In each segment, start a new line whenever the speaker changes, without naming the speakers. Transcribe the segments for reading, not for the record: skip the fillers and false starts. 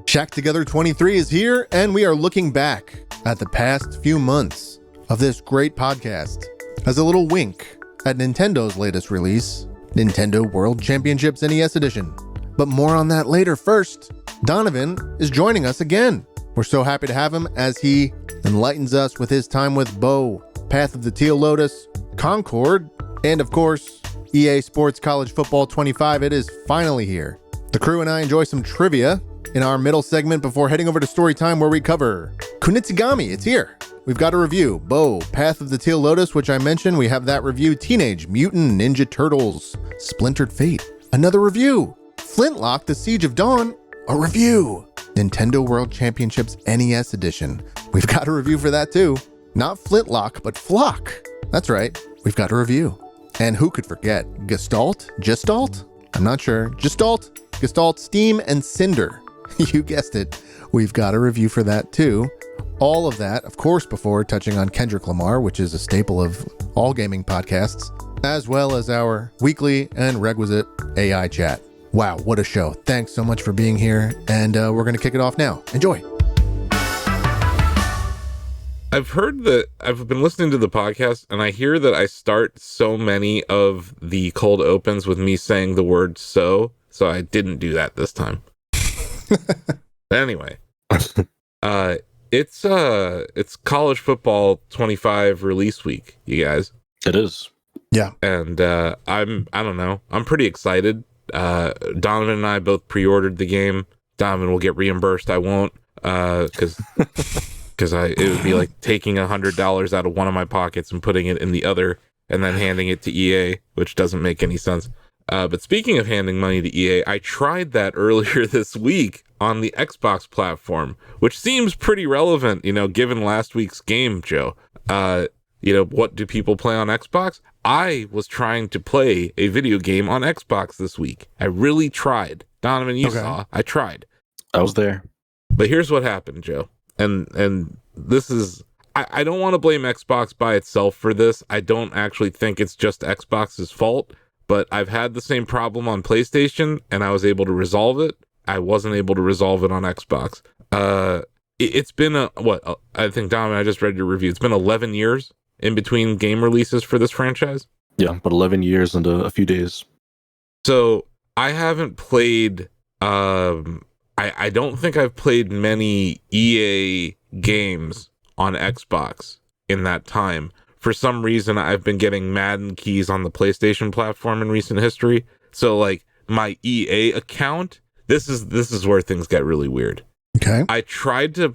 Shack Together 23 is here, and we are looking back at the past few months of this great podcast as a little wink at Nintendo's latest release, Nintendo World Championships NES Edition. But more on that later. First, Donovan is joining us again. We're so happy to have him as he enlightens us with his time with Bo, Path of the Teal Lotus, Concord, and of course, EA Sports College Football 25. It is finally here. The crew and I enjoy some trivia in our middle segment before heading over to story time where we cover Kunitsigami. It's here. We've got a review. Bo, Path of the Teal Lotus, which I mentioned. We have that review. Teenage Mutant Ninja Turtles, Splintered Fate. Another review. Flintlock, The Siege of Dawn. A review. Nintendo World Championships NES Edition. We've got a review for that too. Not Flintlock, but Flock. That's right. We've got a review. And who could forget? Gestalt? I'm not sure. Gestalt, Steam, and Cinder. You guessed it. We've got a review for that too. All of that, of course, before touching on Kendrick Lamar, which is a staple of all gaming podcasts, as well as our weekly and requisite AI chat. Wow, what a show. Thanks so much for being here, and we're going to kick it off now. Enjoy.
I've heard that I've been listening to the podcast, and I hear that I start so many of the cold opens with me saying the word so I didn't do that this time. Anyway, it's College Football 25 release week, you guys.
It is.
Yeah.
And I don't know. I'm pretty excited. Donovan and I both pre-ordered the game. Donovan will get reimbursed. I won't, because it would be like taking $100 out of one of my pockets and putting it in the other and then handing it to EA, which doesn't make any sense. But speaking of handing money to EA, I tried that earlier this week on the Xbox platform, which seems pretty relevant, given last week's game, Joe. What do people play on Xbox? I was trying to play a video game on Xbox this week. I really tried. Donovan, you saw. I tried.
I was there.
But here's what happened, Joe. And this is... I don't want to blame Xbox by itself for this. I don't actually think it's just Xbox's fault. But I've had the same problem on PlayStation, and I was able to resolve it. I wasn't able to resolve it on Xbox. It's been I think, Dom, I just read your review. It's been 11 years in between game releases for this franchise.
Yeah, but 11 years and a few days.
So I haven't played... I don't think I've played many EA games on Xbox in that time. For some reason, I've been getting Madden keys on the PlayStation platform in recent history. So, like, my EA account, this is where things get really weird.
Okay.
I tried to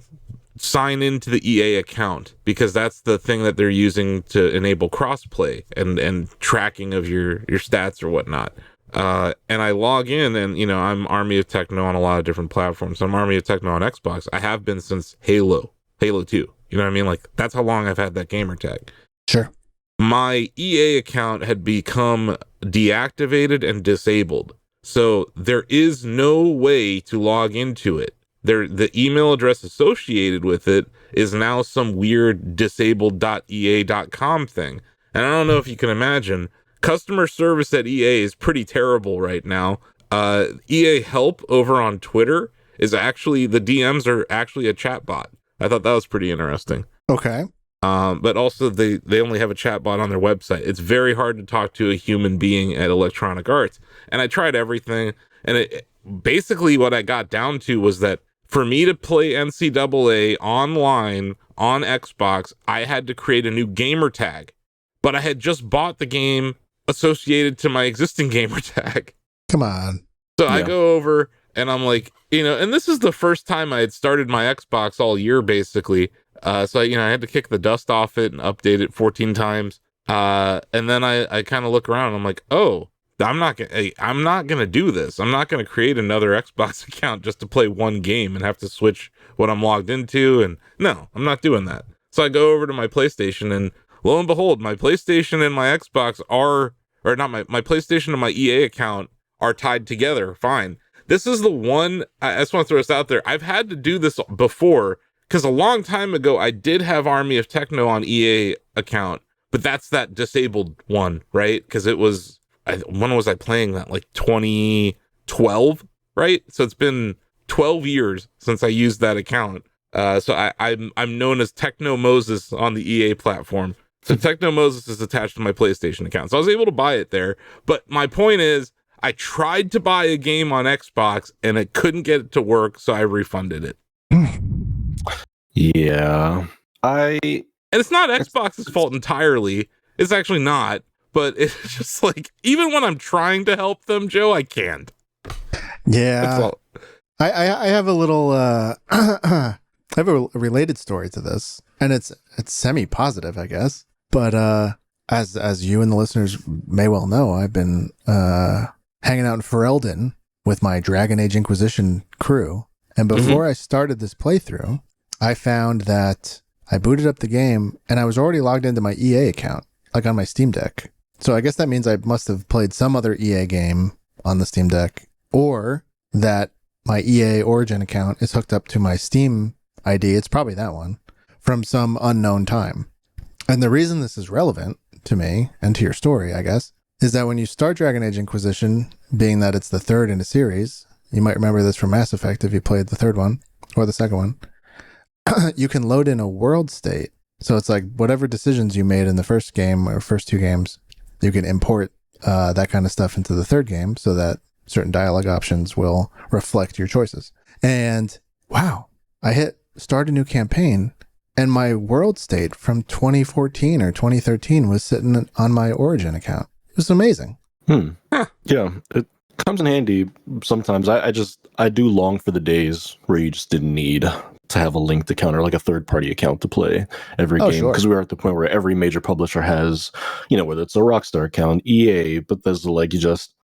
sign into the EA account because that's the thing that they're using to enable crossplay and tracking of your stats or whatnot. And I log in and, I'm Army of Techno on a lot of different platforms. I'm Army of Techno on Xbox. I have been since Halo 2. You know what I mean? Like, that's how long I've had that gamer tag.
Sure.
My EA account had become deactivated and disabled. So there is no way to log into it. The email address associated with it is now some weird disabled.ea.com thing. And I don't know if you can imagine, customer service at EA is pretty terrible right now. EA Help over on Twitter is actually, the DMs are actually a chatbot. I thought that was pretty interesting.
Okay.
But also they only have a chatbot on their website. It's very hard to talk to a human being at Electronic Arts. And I tried everything. And basically what I got down to was that for me to play NCAA online on Xbox, I had to create a new gamer tag. But I had just bought the game associated to my existing gamer tag.
Come on.
So I go over and I'm like, and this is the first time I had started my Xbox all year, basically. So I had to kick the dust off it and update it 14 times. And then I kind of look around and I'm like, oh, I'm not gonna do this. I'm not gonna create another Xbox account just to play one game and have to switch what I'm logged into. And no, I'm not doing that. So I go over to my PlayStation and lo and behold, my PlayStation and my Xbox my PlayStation and my EA account are tied together. Fine. This is the one, I just want to throw this out there. I've had to do this before because a long time ago, I did have Army of Techno on EA account, but that's that disabled one, right? Because it was, when was I playing that? Like 2012, right? So it's been 12 years since I used that account. So I'm known as Techno Moses on the EA platform. So Techno Moses is attached to my PlayStation account. So I was able to buy it there. But my point is, I tried to buy a game on Xbox and I couldn't get it to work, so I refunded it.
Yeah.
And it's not Xbox's fault entirely. It's actually not. But it's just like, even when I'm trying to help them, Joe, I can't.
Yeah. I have a little I have a related story to this, and it's semi-positive, I guess. But as you and the listeners may well know, I've been hanging out in Ferelden with my Dragon Age Inquisition crew. And before I started this playthrough, I found that I booted up the game and I was already logged into my EA account, like on my Steam Deck. So I guess that means I must have played some other EA game on the Steam Deck, or that my EA Origin account is hooked up to my Steam ID. It's probably that one from some unknown time. And the reason this is relevant to me and to your story, I guess, is that when you start Dragon Age Inquisition, being that it's the third in a series, you might remember this from Mass Effect if you played the third one or the second one, you can load in a world state. So it's like whatever decisions you made in the first game or first two games, you can import that kind of stuff into the third game so that certain dialogue options will reflect your choices. And wow, I hit start a new campaign and my world state from 2014 or 2013 was sitting on my Origin account. It was amazing.
Yeah, it comes in handy sometimes. I do long for the days where you just didn't need to have a linked account or like a third-party account to play every game, because we are at the point where every major publisher has, whether it's a Rockstar account, EA, Bethesda,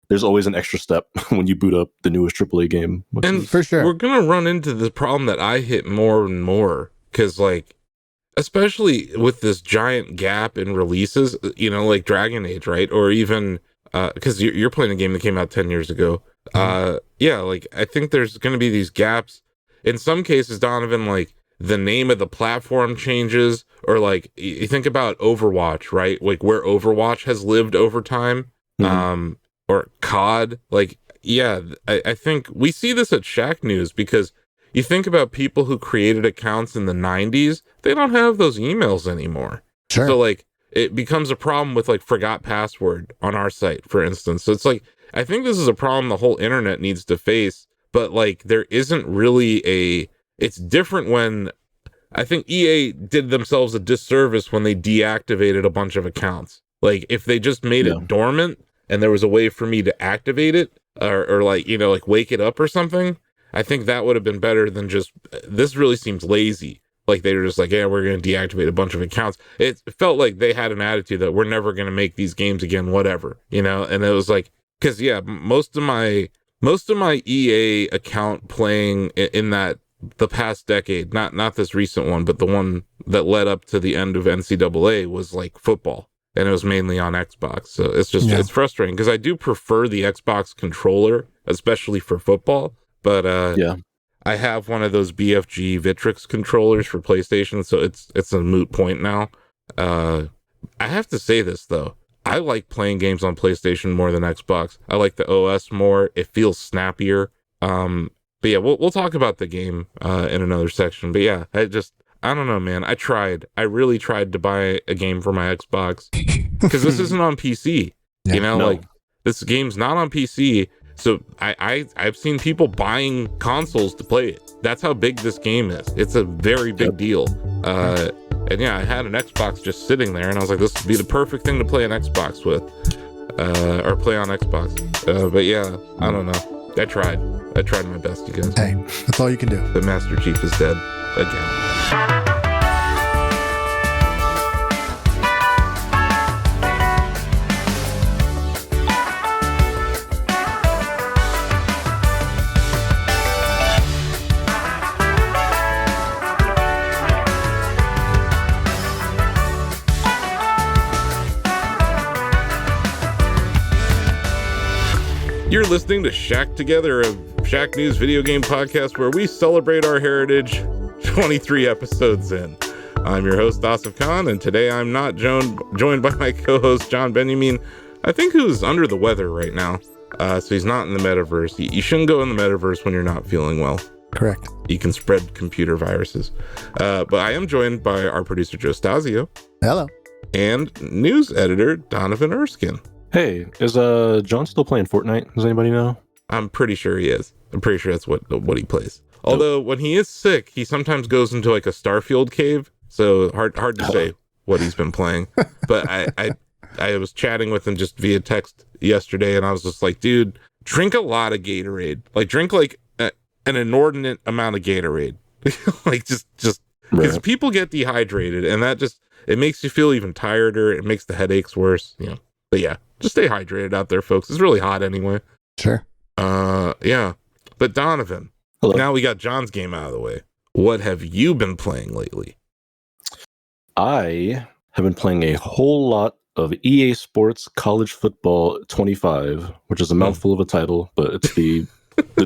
there's always an extra step when you boot up the newest AAA game.
And
for sure,
we're gonna run into the problem that I hit more and more, because especially with this giant gap in releases, like Dragon Age, right? Or even because you're playing a game that came out 10 years ago. I think there's going to be these gaps. In some cases, Donovan, the name of the platform changes, or you think about Overwatch, right? Where Overwatch has lived over time, or COD. I think we see this at Shack News, because you think about people who created accounts in the 90s, they don't have those emails anymore.
Sure.
So it becomes a problem with forgot password on our site, for instance. So it's I think this is a problem the whole internet needs to face, but there isn't really it's different when I think EA did themselves a disservice when they deactivated a bunch of accounts. If they just made it dormant and there was a way for me to activate it or wake it up or something, I think that would have been better than just, this really seems lazy. They were just yeah, we're going to deactivate a bunch of accounts. It felt like they had an attitude that we're never going to make these games again, whatever, and it was because most of my EA account playing in the past decade, not this recent one, but the one that led up to the end of NCAA was football, and it was mainly on Xbox. So it's just, it's frustrating because I do prefer the Xbox controller, especially for football, but I have one of those BFG Vitrix controllers for PlayStation, so it's a moot point now. I have to say this though, I like playing games on PlayStation more than Xbox. I like the OS more. It feels snappier. But yeah, we'll talk about the game in another section. But yeah, I don't know, man. I really tried to buy a game for my Xbox because this isn't on PC. This game's not on PC. So I've seen people buying consoles to play it. That's how big this game is. It's a very big deal. And yeah, I had an Xbox just sitting there, and I was like, this would be the perfect thing to play an Xbox with, or play on Xbox. But yeah, I don't know. I tried my best, you guys.
Hey, that's all you can do.
The Master Chief is dead again. You're listening to Shack Together, a Shack News video game podcast where we celebrate our heritage 23 episodes in. I'm your host, Asif Khan, and today I'm not joined by my co-host, John Benjamin, I think who's under the weather right now. So he's not in the metaverse. You shouldn't go in the metaverse when you're not feeling well.
Correct.
You can spread computer viruses. But I am joined by our producer, Joe Stasio.
Hello.
And news editor, Donovan Erskine.
Hey, is John still playing Fortnite? Does anybody know?
I'm pretty sure he is. I'm pretty sure that's what he plays. Although when he is sick, he sometimes goes into like a Starfield cave. So hard to say what he's been playing. But I was chatting with him just via text yesterday, and I was just like, dude, drink a lot of Gatorade. Like drink like an inordinate amount of Gatorade. Like just because people get dehydrated, and that just, it makes you feel even tireder. It makes the headaches worse. You know. But yeah, just stay hydrated out there, folks. It's really hot anyway.
Sure.
Yeah. But Donovan,
hello.
Now we got John's game out of the way. What have you been playing lately?
I have been playing a whole lot of EA Sports College Football 25, which is a mouthful of a title, but it's the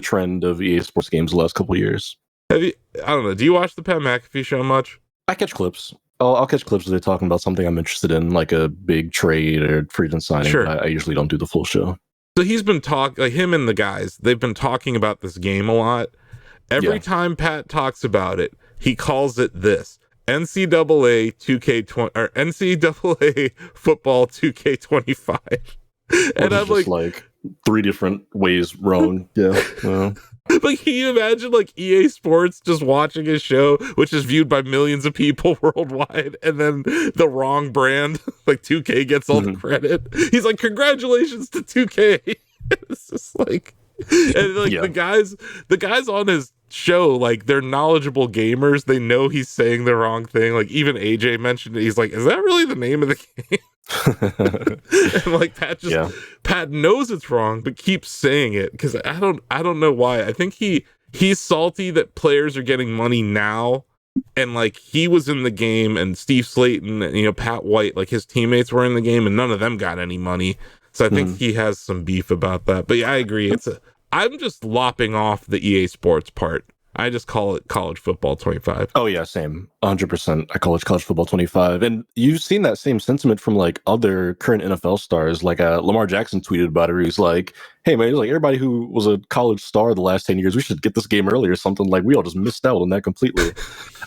trend of EA Sports games the last couple of years.
Have you? I don't know. Do you watch the Pat McAfee show much?
I catch clips. I'll catch clips if they're talking about something I'm interested in, like a big trade or free agent signing.
Sure.
I usually don't do the full show.
So he's been like him and the guys, they've been talking about this game a lot. Every time Pat talks about it, he calls it this: NCAA 2K20 or NCAA football 2K25. And I'm
like 3 different ways wrong. Yeah.
Like, can you imagine like EA Sports just watching his show, which is viewed by millions of people worldwide, and then the wrong brand, like 2K, gets all the credit? He's like, congratulations to 2K. It's just like, and like the guys on his show, like, they're knowledgeable gamers. They know he's saying the wrong thing. Like, even AJ mentioned it. He's like, is that really the name of the game? And like Pat knows it's wrong, but keeps saying it because I don't know why. I think he's salty that players are getting money now, and like he was in the game, and Steve Slayton and Pat White, like his teammates, were in the game, and none of them got any money. So I think he has some beef about that. But yeah, I agree. I'm just lopping off the EA Sports part. I just call it College Football 25.
Oh yeah, same. 100%. I call it College Football 25. And you've seen that same sentiment from like other current NFL stars. Like Lamar Jackson tweeted about it. He's like, hey man, like everybody who was a college star the last 10 years, we should get this game early or something. Like we all just missed out on that completely.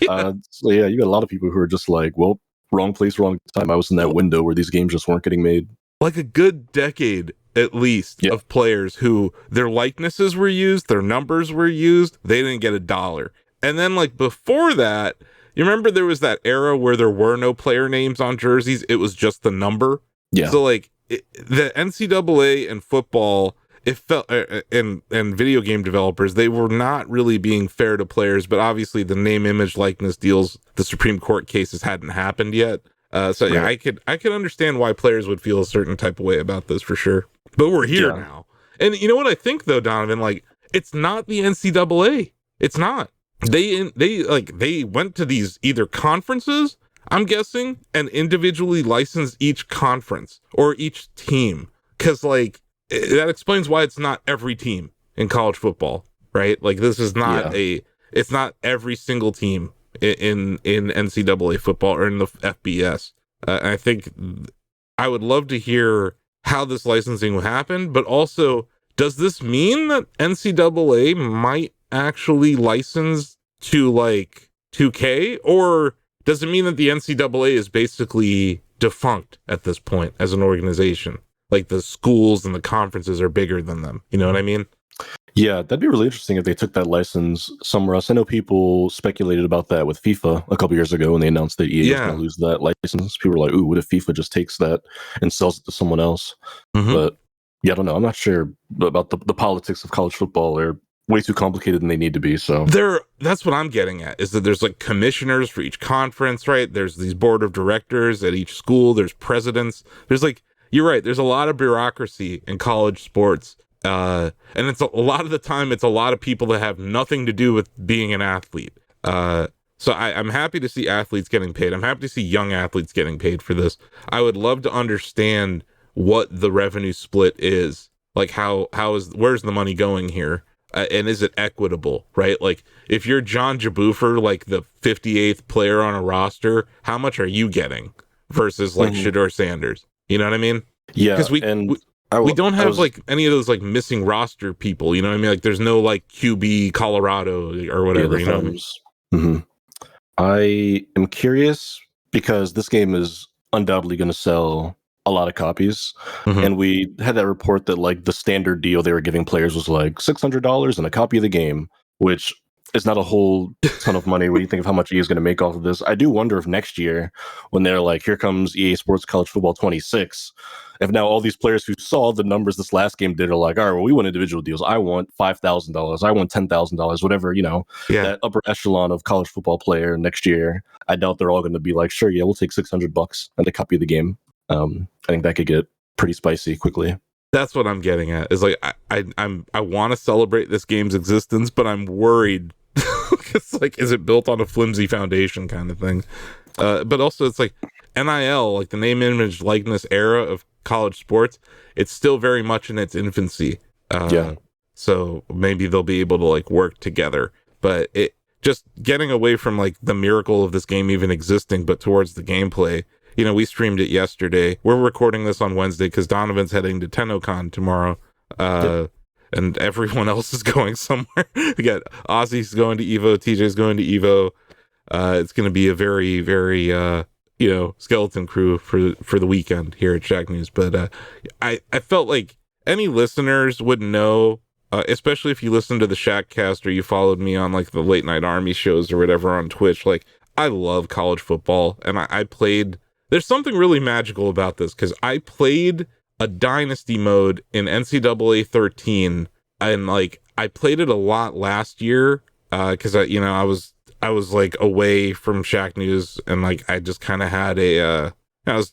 So yeah, you got a lot of people who are just like, well, wrong place, wrong time. I was in that window where these games just weren't getting made.
Like a good decade at least of players who their likenesses were used, their numbers were used, they didn't get $1. And then like before that, you remember there was that era where there were no player names on jerseys, it was just the number. Yeah. So like the NCAA and football, it felt and video game developers, they were not really being fair to players, but obviously the name, image, likeness deals, the Supreme Court cases hadn't happened yet. Yeah, I could understand why players would feel a certain type of way about this for sure. But we're here now. And you know what I think though, Donovan, like it's not the NCAA. It's not. They went to these either conferences, I'm guessing, and individually licensed each conference or each team. Cause like that explains why it's not every team in college football, right? Like this is not it's not every single team in NCAA football or in the FBS. I think I would love to hear how this licensing will happen, but also, does this mean that NCAA might actually license to like 2K, or does it mean that the NCAA is basically defunct at this point as an organization? Like the schools and the conferences are bigger than them. You know what I mean?
Yeah, that'd be really interesting if they took that license somewhere else. I know people speculated about that with FIFA a couple years ago when they announced that EA was going to lose that license. People were like, ooh, what if FIFA just takes that and sells it to someone else? But yeah, I don't know. I'm not sure about the politics of college football. They're way too complicated than they need to be. So
that's what I'm getting at, is that there's like commissioners for each conference, right? There's these board of directors at each school. There's presidents. There's like, you're right. There's a lot of bureaucracy in college sports. And it's a lot of the time, it's a lot of people that have nothing to do with being an athlete. So I'm happy to see athletes getting paid. I'm happy to see young athletes getting paid for this. I would love to understand what the revenue split is. Like where's the money going here? And is it equitable, right? Like if you're John Jabufer, like the 58th player on a roster, how much are you getting versus like Shedeur Sanders? You know what I mean?
Yeah.
Because we don't have like any of those like missing roster people, you know what I mean? Like there's no like QB Colorado or whatever, you know what I mean?
Mm-hmm. I am curious because this game is undoubtedly going to sell a lot of copies.
Mm-hmm.
And we had that report that like the standard deal they were giving players was like $600 and a copy of the game, which is not a whole ton of money when you think of how much EA is going to make off of this. I do wonder if next year, when they're like, here comes EA Sports College Football 26, if now all these players who saw the numbers this last game did are like, all right, well, we want individual deals. I want $5,000. I want $10,000, whatever, you know, that upper echelon of college football player next year. I doubt they're all going to be like, sure, yeah, we'll take $600 and a copy of the game. I think that could get pretty spicy quickly.
That's what I'm getting at. Is like I want to celebrate this game's existence, but I'm worried. It's like, is it built on a flimsy foundation kind of thing? But also, it's like NIL, like the name, image, likeness era of college sports. It's still very much in its infancy. So maybe they'll be able to like work together. But it just getting away from like the miracle of this game even existing, but towards the gameplay. You know, we streamed it yesterday. We're recording this on Wednesday because Donovan's heading to TennoCon tomorrow. And everyone else is going somewhere. We got Ozzy's going to Evo, TJ's going to Evo. It's going to be a very, very, skeleton crew for the weekend here at Shack News. But I felt like any listeners would know, especially if you listen to the Shackcast or you followed me on like the Late Night Army shows or whatever on Twitch. Like, I love college football, and I played. There's something really magical about this because I played a dynasty mode in NCAA 13, and like I played it a lot last year because I was like away from Shack News, and like I just kind of had I was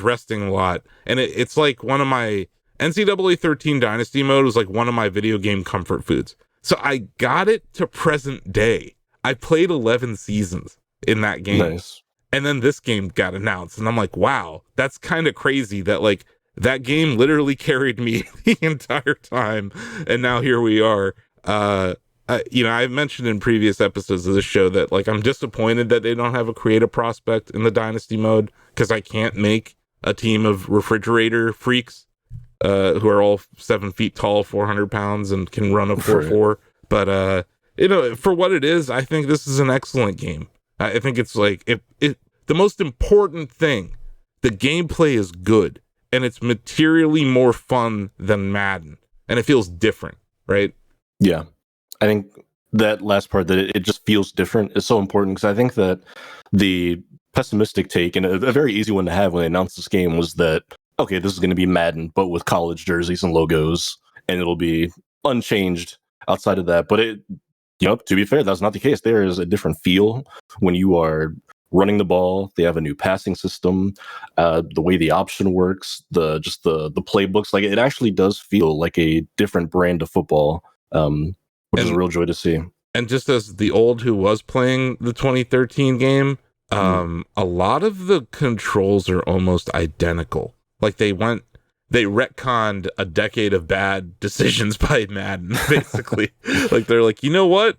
resting a lot, and it's like one of my NCAA 13 dynasty mode was like one of my video game comfort foods. So I got it to present day. I played 11 seasons in that game.
Nice.
And then this game got announced, and I'm like, wow, that's kind of crazy that like that game literally carried me the entire time. And now here we are. I've mentioned in previous episodes of the show that like I'm disappointed that they don't have a creative prospect in the dynasty mode because I can't make a team of refrigerator freaks who are all 7 feet tall, 400 pounds, and can run a 4-4. But for what it is, I think this is an excellent game. I think it's like the most important thing, the gameplay is good and it's materially more fun than Madden and it feels different, right?
Yeah. I think that last part that it just feels different is so important because I think that the pessimistic take and a very easy one to have when they announced this game was that, okay, this is going to be Madden, but with college jerseys and logos, and it'll be unchanged outside of that. But to be fair, that's not the case. There is a different feel when you are running the ball. They have a new passing system, the way the option works, the playbooks. Like it actually does feel like a different brand of football, which is a real joy to see.
And just as the old who was playing the 2013 game, a lot of the controls are almost identical. Like they retconned a decade of bad decisions by Madden, basically. Like they're like, you know what?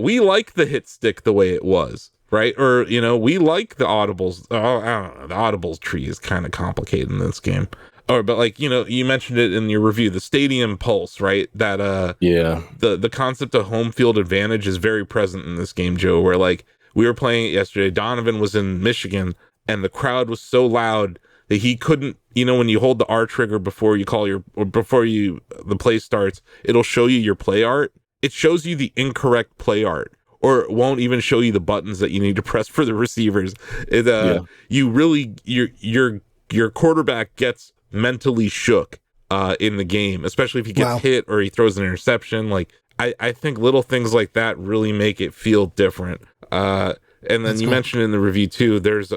We like the hit stick the way it was, right? Or, we like the audibles. Oh, I don't know. The audibles tree is kind of complicated in this game. But like, you mentioned it in your review, the stadium pulse, right? That, the concept of home field advantage is very present in this game, Joe, where like we were playing it yesterday. Donovan was in Michigan and the crowd was so loud that he couldn't, when you hold the R trigger before the play starts, it'll show you your play art. It shows you the incorrect play art, or it won't even show you the buttons that you need to press for the receivers. Your quarterback gets mentally shook in the game, especially if he gets hit or he throws an interception. Like I think little things like that really make it feel different. And then you mentioned in the review too, there's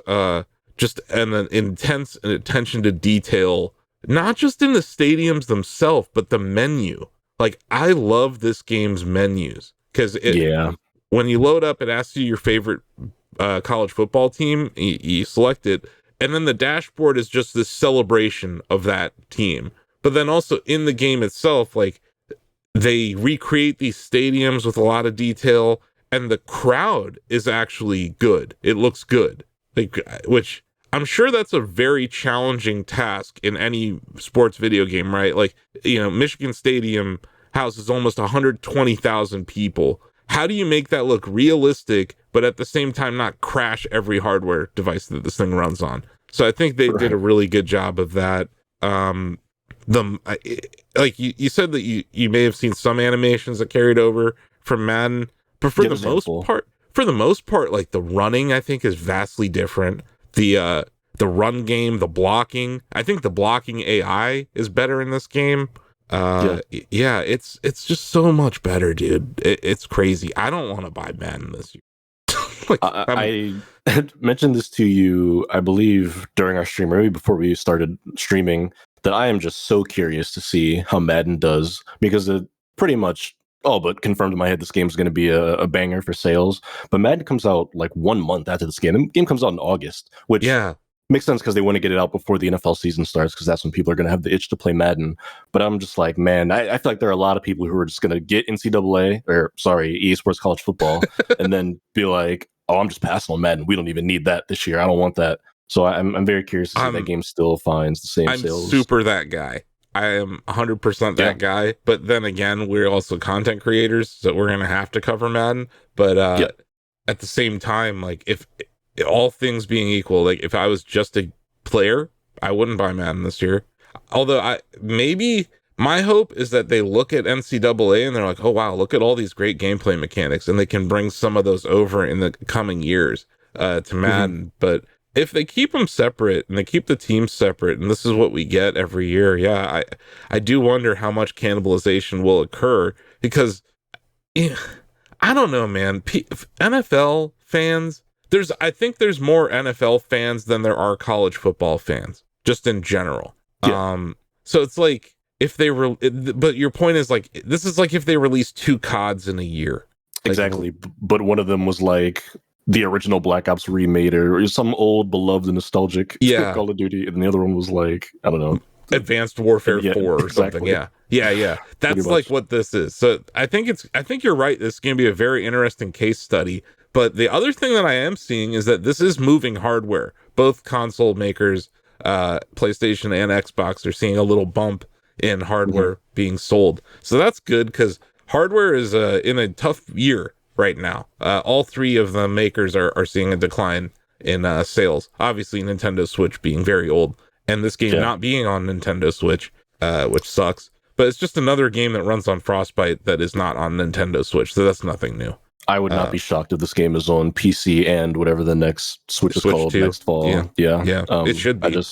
just an intense attention to detail, not just in the stadiums themselves, but the menu. Like, I love this game's menus because when you load up, it asks you your favorite college football team. You select it, and then the dashboard is just this celebration of that team. But then also in the game itself, like they recreate these stadiums with a lot of detail, and the crowd is actually good. It looks good, like which I'm sure that's a very challenging task in any sports video game, right? Like, Michigan Stadium houses almost 120,000 people. How do you make that look realistic, but at the same time not crash every hardware device that this thing runs on? So I think they did a really good job of that. Like you said that you may have seen some animations that carried over from Madden, but for the most part, like the running, I think is vastly different. The run game, the blocking, I think the blocking AI is better in this game. It's just so much better, dude. It's crazy. I don't want to buy Madden this year.
I mentioned this to you, I believe, during our stream, maybe before we started streaming, that I am just so curious to see how Madden does, because it pretty much but confirmed in my head this game is going to be a banger for sales. But Madden comes out like 1 month after this game. The game comes out in August, which makes sense because they want to get it out before the NFL season starts, because that's when people are going to have the itch to play Madden. But I'm just like, man, I feel like there are a lot of people who are just going to get EA Sports College Football, and then be like, oh, I'm just passing on Madden. We don't even need that this year. I don't want that. So I'm very curious to see if that game still finds the same sales.
I'm super that guy. I am 100% that guy. But then again, we're also content creators, so we're going to have to cover Madden. But at the same time, like, if all things being equal, like if I was just a player, I wouldn't buy Madden this year. Although maybe my hope is that they look at NCAA and they're like, oh wow, look at all these great gameplay mechanics, and they can bring some of those over in the coming years to Madden. But if they keep them separate and they keep the teams separate, and this is what we get every year, I do wonder how much cannibalization will occur, because I don't know, man. NFL fans, I think there's more NFL fans than there are college football fans, just in general. So it's like, but your point is like, this is like if they release 2 CODs in a year.
Exactly. But one of them was like the original Black Ops remade, or some old beloved nostalgic Call of Duty, and the other one was like, I don't know,
Advanced Warfare 4 or something. Yeah. That's like what this is. So I think you're right. This is going to be a very interesting case study. But the other thing that I am seeing is that this is moving hardware. Both console makers, PlayStation and Xbox, are seeing a little bump in hardware being sold. So that's good, because hardware is in a tough year right now. All 3 of the makers are seeing a decline in sales. Obviously, Nintendo Switch being very old, and this game not being on Nintendo Switch, which sucks. But it's just another game that runs on Frostbite that is not on Nintendo Switch, so that's nothing new.
I would not be shocked if this game is on PC and whatever the next Switch is called 2. Next fall.
It should be.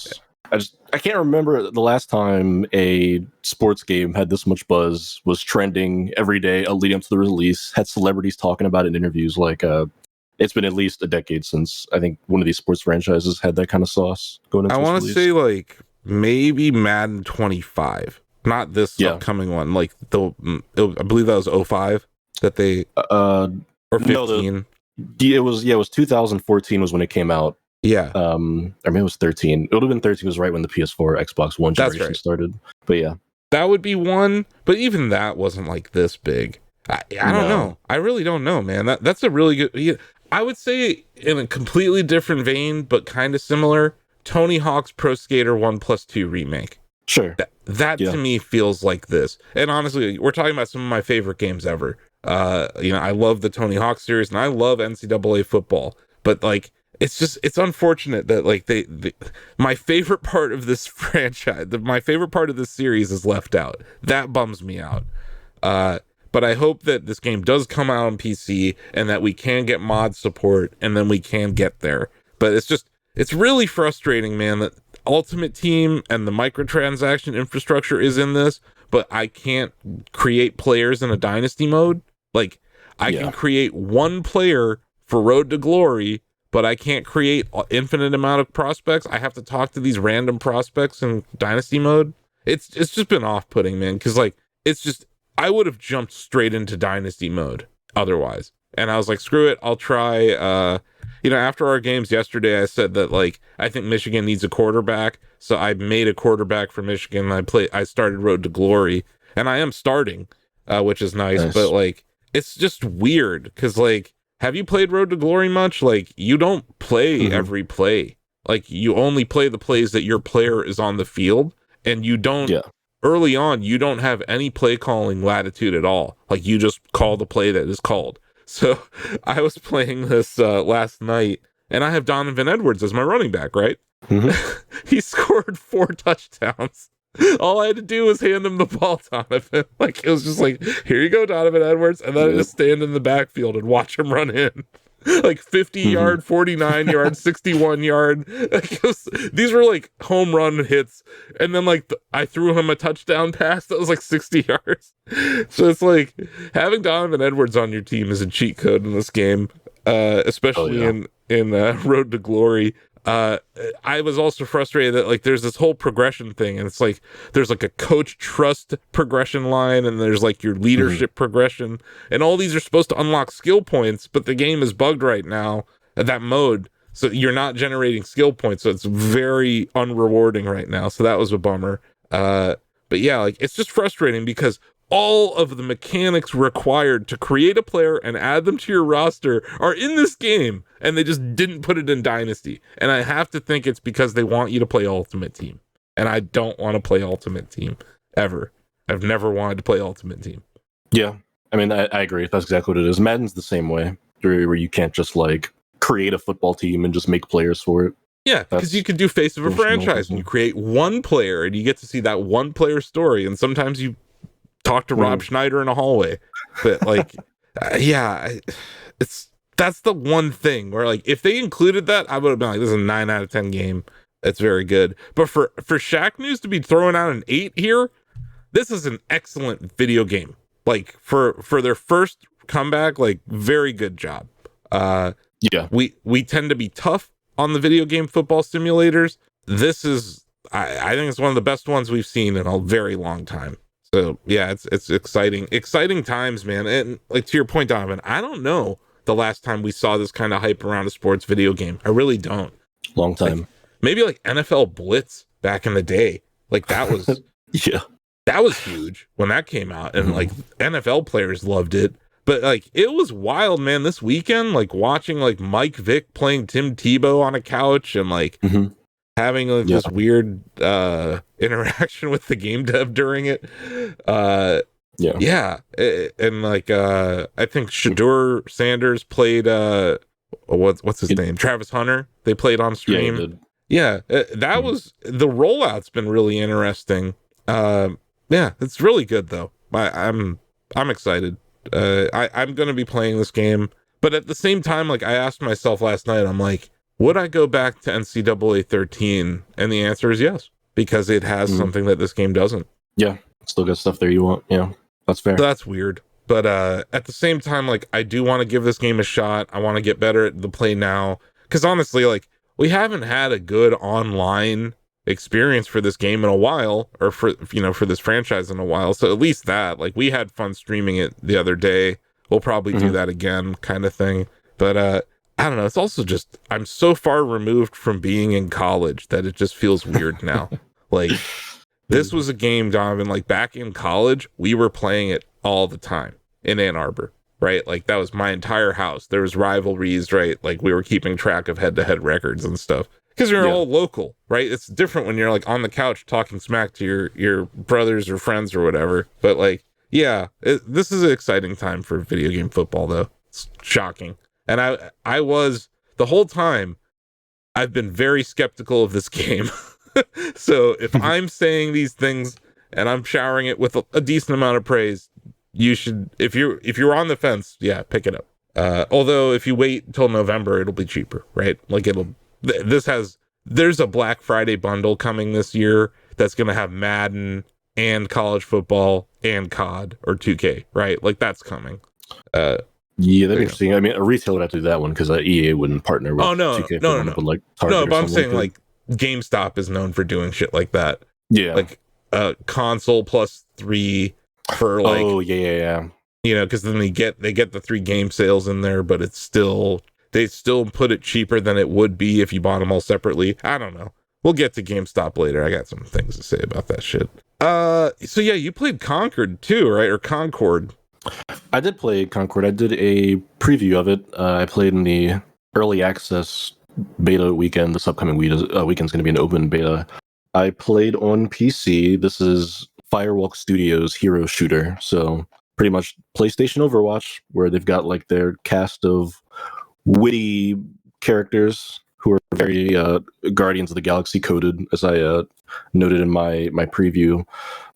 I can't remember the last time a sports game had this much buzz, was trending every day leading up to the release, had celebrities talking about it in interviews. Like, it's been at least a decade since I think one of these sports franchises had that kind of sauce going into
I want to say like maybe Madden 25, not this upcoming one. Like I believe that was 05 that they or 15.
It was 2014 was when it came out. Or maybe it was 13. It would have been 13. Was right when the PS4, Xbox One generation started. But yeah,
that would be one. But even that wasn't like this big. I don't know. I really don't know, man. That's a really good. Yeah, I would say in a completely different vein, but kind of similar. Tony Hawk's Pro Skater 1+2 remake.
Sure.
That to me feels like this. And honestly, we're talking about some of my favorite games ever. I love the Tony Hawk series, and I love NCAA football. But like, it's unfortunate that like my favorite part of this franchise, my favorite part of this series is left out. That bums me out. But I hope that this game does come out on PC, and that we can get mod support, and then we can get there. But it's really frustrating, man, that Ultimate Team and the microtransaction infrastructure is in this, but I can't create players in a dynasty mode. Like, I can create one player for Road to Glory, but I can't create an infinite amount of prospects. I have to talk to these random prospects in dynasty mode. It's just been off-putting, man, because like, I would have jumped straight into dynasty mode otherwise. And I was like, screw it, I'll try. After our games yesterday, I said that like, I think Michigan needs a quarterback. So I made a quarterback for Michigan. I started Road to Glory, and I am starting, which is nice. But like, it's just weird because like, have you played Road to Glory much? Like, you don't play every play. Like, you only play the plays that your player is on the field, and you don't, early on, you don't have any play calling latitude at all. Like, you just call the play that is called. So I was playing this last night, and I have Donovan Edwards as my running back, right? He scored 4 touchdowns. All I had to do was hand him the ball, Donovan. Like, it was just like, here you go, Donovan Edwards. And then I just stand in the backfield and watch him run in. Like 50 yard, 49 yard, 61 yard. Like, these were like home run hits. And then like I threw him a touchdown pass that was like 60 yards. So it's like having Donovan Edwards on your team is a cheat code in this game, especially in Road to Glory. I was also frustrated that like there's this whole progression thing, and it's like there's like a coach trust progression line, and there's like your leadership progression, and all these are supposed to unlock skill points, but the game is bugged right now at that mode, so you're not generating skill points, so it's very unrewarding right now. So that was a bummer. But yeah, like it's just frustrating because all of the mechanics required to create a player and add them to your roster are in this game, and they just didn't put it in Dynasty. And I have to think it's because they want you to play Ultimate Team. And I don't want to play Ultimate Team, ever. I've never wanted to play Ultimate Team.
Yeah, I mean, I agree. That's exactly what it is. Madden's the same way, where you can't just, like, create a football team and just make players for it.
Yeah, because you could do Face of a Franchise, and you create one player, and you get to see that one player story, and sometimes you talk to Rob Schneider in a hallway. But like that's the one thing where like if they included that, I would have been like, this is a 9 out of 10 game. It's very good. But for Shaq News to be throwing out an 8 here, this is an excellent video game. Like for their first comeback, like very good job. We tend to be tough on the video game football simulators. This is I think it's one of the best ones we've seen in a very long time. So yeah, it's exciting times, man. And like to your point, Donovan, I don't know the last time we saw this kind of hype around a sports video game. I really don't.
Long time.
Like, maybe like NFL Blitz back in the day. Like that was that was huge when that came out, and like NFL players loved it. But like it was wild, man. This weekend, like watching like Mike Vick playing Tim Tebow on a couch, and like having like this weird interaction with the game dev during it. And like I think Shadur Sanders played what's his name? Travis Hunter. They played on stream. That was the rollout's been really interesting. It's really good though. I'm excited. I'm gonna be playing this game, but at the same time, like I asked myself last night, I'm like, would I go back to NCAA 13? And the answer is yes, because it has something that this game doesn't. Yeah,
still got stuff there you want. Yeah, that's fair.
So that's weird. But at the same time, like, I do want to give this game a shot. I want to get better at the play now. Because honestly, like, we haven't had a good online experience for this game in a while, or for this franchise in a while. So at least that, like, we had fun streaming it the other day. We'll probably do that again, kind of thing. But I don't know. It's also just, I'm so far removed from being in college that it just feels weird now. Like, this was a game, Donovan, like back in college, we were playing it all the time in Ann Arbor, right? Like that was my entire house. There was rivalries, right? Like we were keeping track of head-to-head records and stuff because you're all local, right? It's different when you're like on the couch talking smack to your brothers or friends or whatever. But like, this is an exciting time for video game football, though. It's shocking. And I was, the whole time, I've been very skeptical of this game. So if I'm saying these things and I'm showering it with a decent amount of praise, you should, if you're on the fence, pick it up. Although if you wait until November, it'll be cheaper, right? Like there's a Black Friday bundle coming this year that's going to have Madden and college football and COD or 2K, right? Like that's coming.
That'd be interesting. I mean, a retailer would have to do that one because EA wouldn't partner with 2K.
No, but I'm saying like GameStop is known for doing shit like that.
Yeah.
Like console plus 3 for like.
Oh, yeah.
Because then they get the 3 game sales in there, but they still put it cheaper than it would be if you bought them all separately. I don't know. We'll get to GameStop later. I got some things to say about that shit. So yeah, you played Concord too, right? Or Concord.
I did play Concord. I did a preview of it. I played in the early access beta weekend. This upcoming weekend's going to be an open beta. I played on PC. This is Firewalk Studios Hero Shooter. So pretty much PlayStation Overwatch, where they've got like their cast of witty characters who are very Guardians of the Galaxy coded, as I noted in my preview.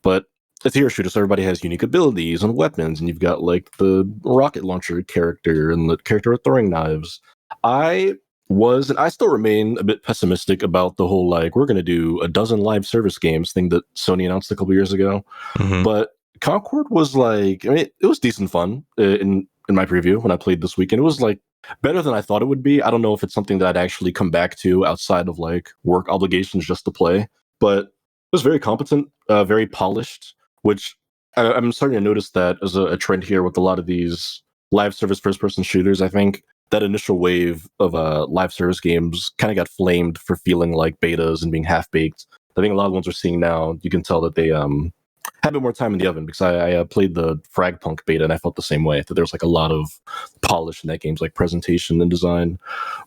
But it's a hero shooter, so everybody has unique abilities and weapons, and you've got like the rocket launcher character and the character with throwing knives. I still remain a bit pessimistic about the whole like we're going to do a dozen live service games thing that Sony announced a couple years ago. But Concord was like, I mean, it was decent fun in my preview when I played this weekend. It was like better than I thought it would be. I don't know if it's something that I'd actually come back to outside of like work obligations just to play, but it was very competent, very polished, which I'm starting to notice that as a trend here with a lot of these live service first-person shooters. I think that initial wave of live service games kind of got flamed for feeling like betas and being half-baked. I think a lot of the ones we're seeing now, you can tell that they have a bit more time in the oven, because I played the Fragpunk beta and I felt the same way. That there's like a lot of polish in that game's like presentation and design.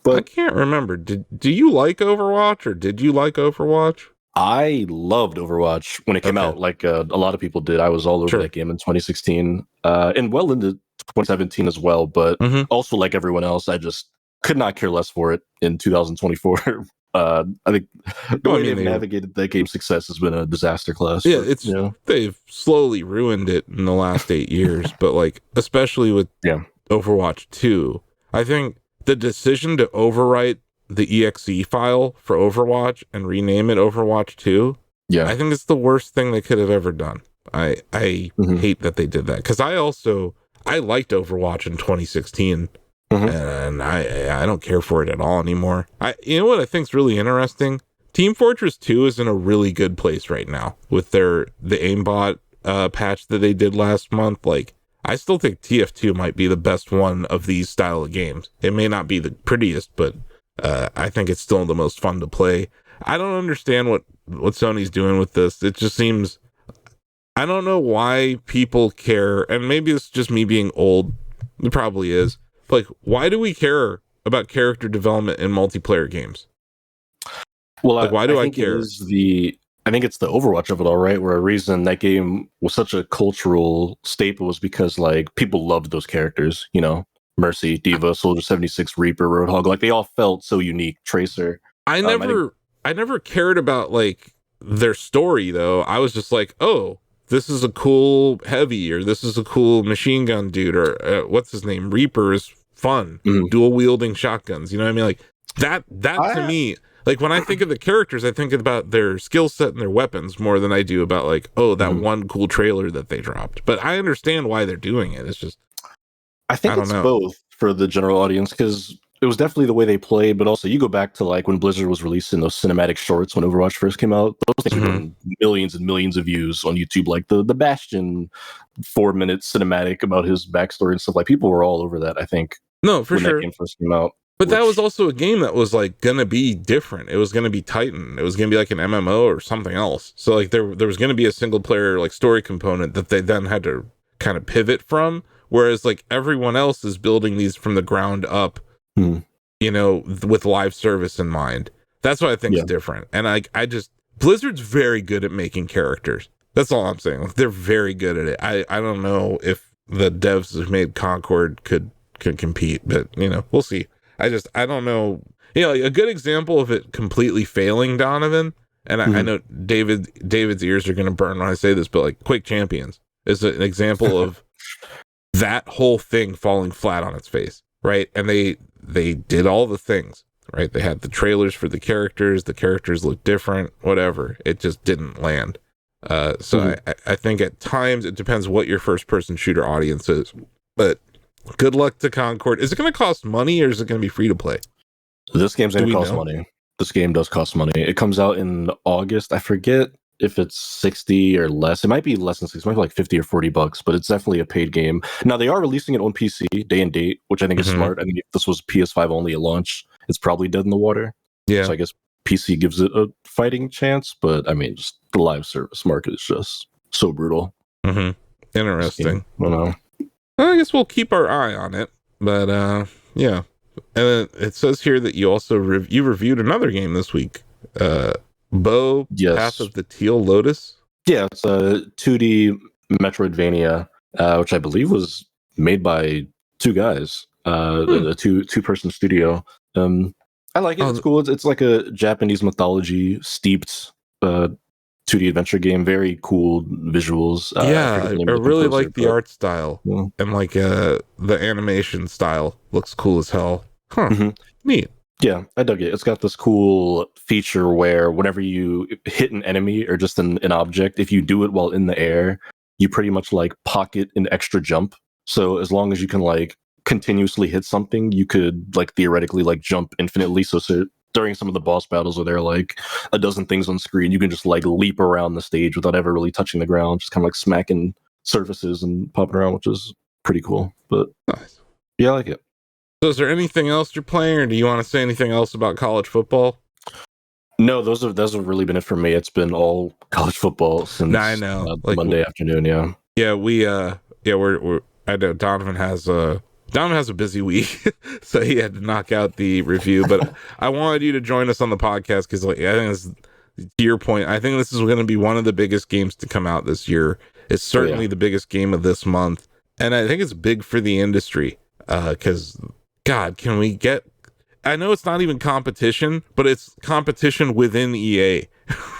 But
I can't remember. Do you like Overwatch, or did you like Overwatch?
I loved Overwatch when it came out, like a lot of people did. I was all over that game in 2016 and well into 2017 as well. But also, like everyone else, I just could not care less for it in 2024. I think the way they've navigated that game's success has been a disaster class.
Yeah, they've slowly ruined it in the last 8 years, but like especially with Overwatch 2, I think the decision to overwrite the exe file for Overwatch and rename it Overwatch 2, I think it's the worst thing they could have ever done. I hate that they did that, because I liked Overwatch in 2016. And I don't care for it at all anymore. You know what I think's really interesting? Team Fortress 2 is in a really good place right now with the aimbot patch that they did last month. Like, I still think TF2 might be the best one of these style of games. It may not be the prettiest, but I think it's still the most fun to play. I don't understand what Sony's doing with this. It just seems, I don't know why people care, and maybe it's just me being old. It probably is. Like, why do we care about character development in multiplayer games?
Well,
like, why do I care?
I think it's the Overwatch of it all, right? Where a reason that game was such a cultural staple was because like people loved those characters, you know, Mercy, Diva, Soldier 76, Reaper, Roadhog. Like they all felt so unique. Tracer.
I never cared about like their story though. I was just like, oh, this is a cool heavy, or this is a cool machine gun dude, or what's his name? Reaper is fun, dual wielding shotguns. You know what I mean? Like that to me, like when I think of the characters, I think about their skill set and their weapons more than I do about like, oh, that one cool trailer that they dropped. But I understand why they're doing it. It's just,
I think it's both for the general audience, because it was definitely the way they played, but also you go back to like when Blizzard was releasing those cinematic shorts when Overwatch first came out. Those things were getting millions and millions of views on YouTube, like the Bastion 4-minute cinematic about his backstory and stuff. Like people were all over that, I think.
No, for sure.
That game first came out.
But that was also a game that was like gonna be different. It was gonna be Titan. It was gonna be like an MMO or something else. So like there was gonna be a single player like story component that they then had to kind of pivot from. Whereas like everyone else is building these from the ground up, you know, with live service in mind. That's what I think is different. And I just, Blizzard's very good at making characters. That's all I'm saying. Like, they're very good at it. I don't know if the devs who made Concord could compete, but you know, we'll see. I don't know. You know, like, a good example of it completely failing, Donovan, and I know David's ears are going to burn when I say this, but like Quake Champions is an example of that whole thing falling flat on its face, right? And they did all the things, right? They had the trailers for the characters looked different, whatever. It just didn't land. So I think at times it depends what your first person shooter audience is, but good luck to Concord. Is it going to cost money, or is it going to be free to play?
This game's going to cost money. This game does cost money. It comes out in August. I forget if it's 60 or less. It might be less than 60. It might be like 50 or $40, but it's definitely a paid game. Now they are releasing it on PC day and date, which I think is smart. I think if this was PS5 only at launch, it's probably dead in the water. Yeah. So I guess PC gives it a fighting chance, but I mean, just the live service market is just so brutal.
Interesting.
I don't know.
I guess we'll keep our eye on it, but yeah. And it says here that you also you reviewed another game this week. Bo,
Yes.
Path of the Teal Lotus.
Yeah, it's a 2D Metroidvania, which I believe was made by two guys, a two-person studio. I like it. It's cool. It's like a Japanese mythology steeped 2D adventure game. Very cool visuals.
I really like the art style and like the animation style. Looks cool as hell. Huh. Mm-hmm. Neat.
Yeah, I dug it. It's got this cool feature where whenever you hit an enemy or just an object, if you do it while in the air, you pretty much like pocket an extra jump. So as long as you can like continuously hit something, you could like theoretically like jump infinitely. So during some of the boss battles where there are like a dozen things on screen, you can just like leap around the stage without ever really touching the ground, just kind of like smacking surfaces and popping around, which is pretty cool. But
nice.
Yeah, I like it.
So is there anything else you're playing, or do you want to say anything else about college football?
No, those have really been it for me. It's been all college football since
I know.
Like, Monday afternoon. Yeah.
Yeah, we're I know Donovan has a busy week, so he had to knock out the review. But I wanted you to join us on the podcast because, like, I think to your point, I think this is going to be one of the biggest games to come out this year. It's certainly the biggest game of this month, and I think it's big for the industry because. God, can we get... I know it's not even competition, but it's competition within EA,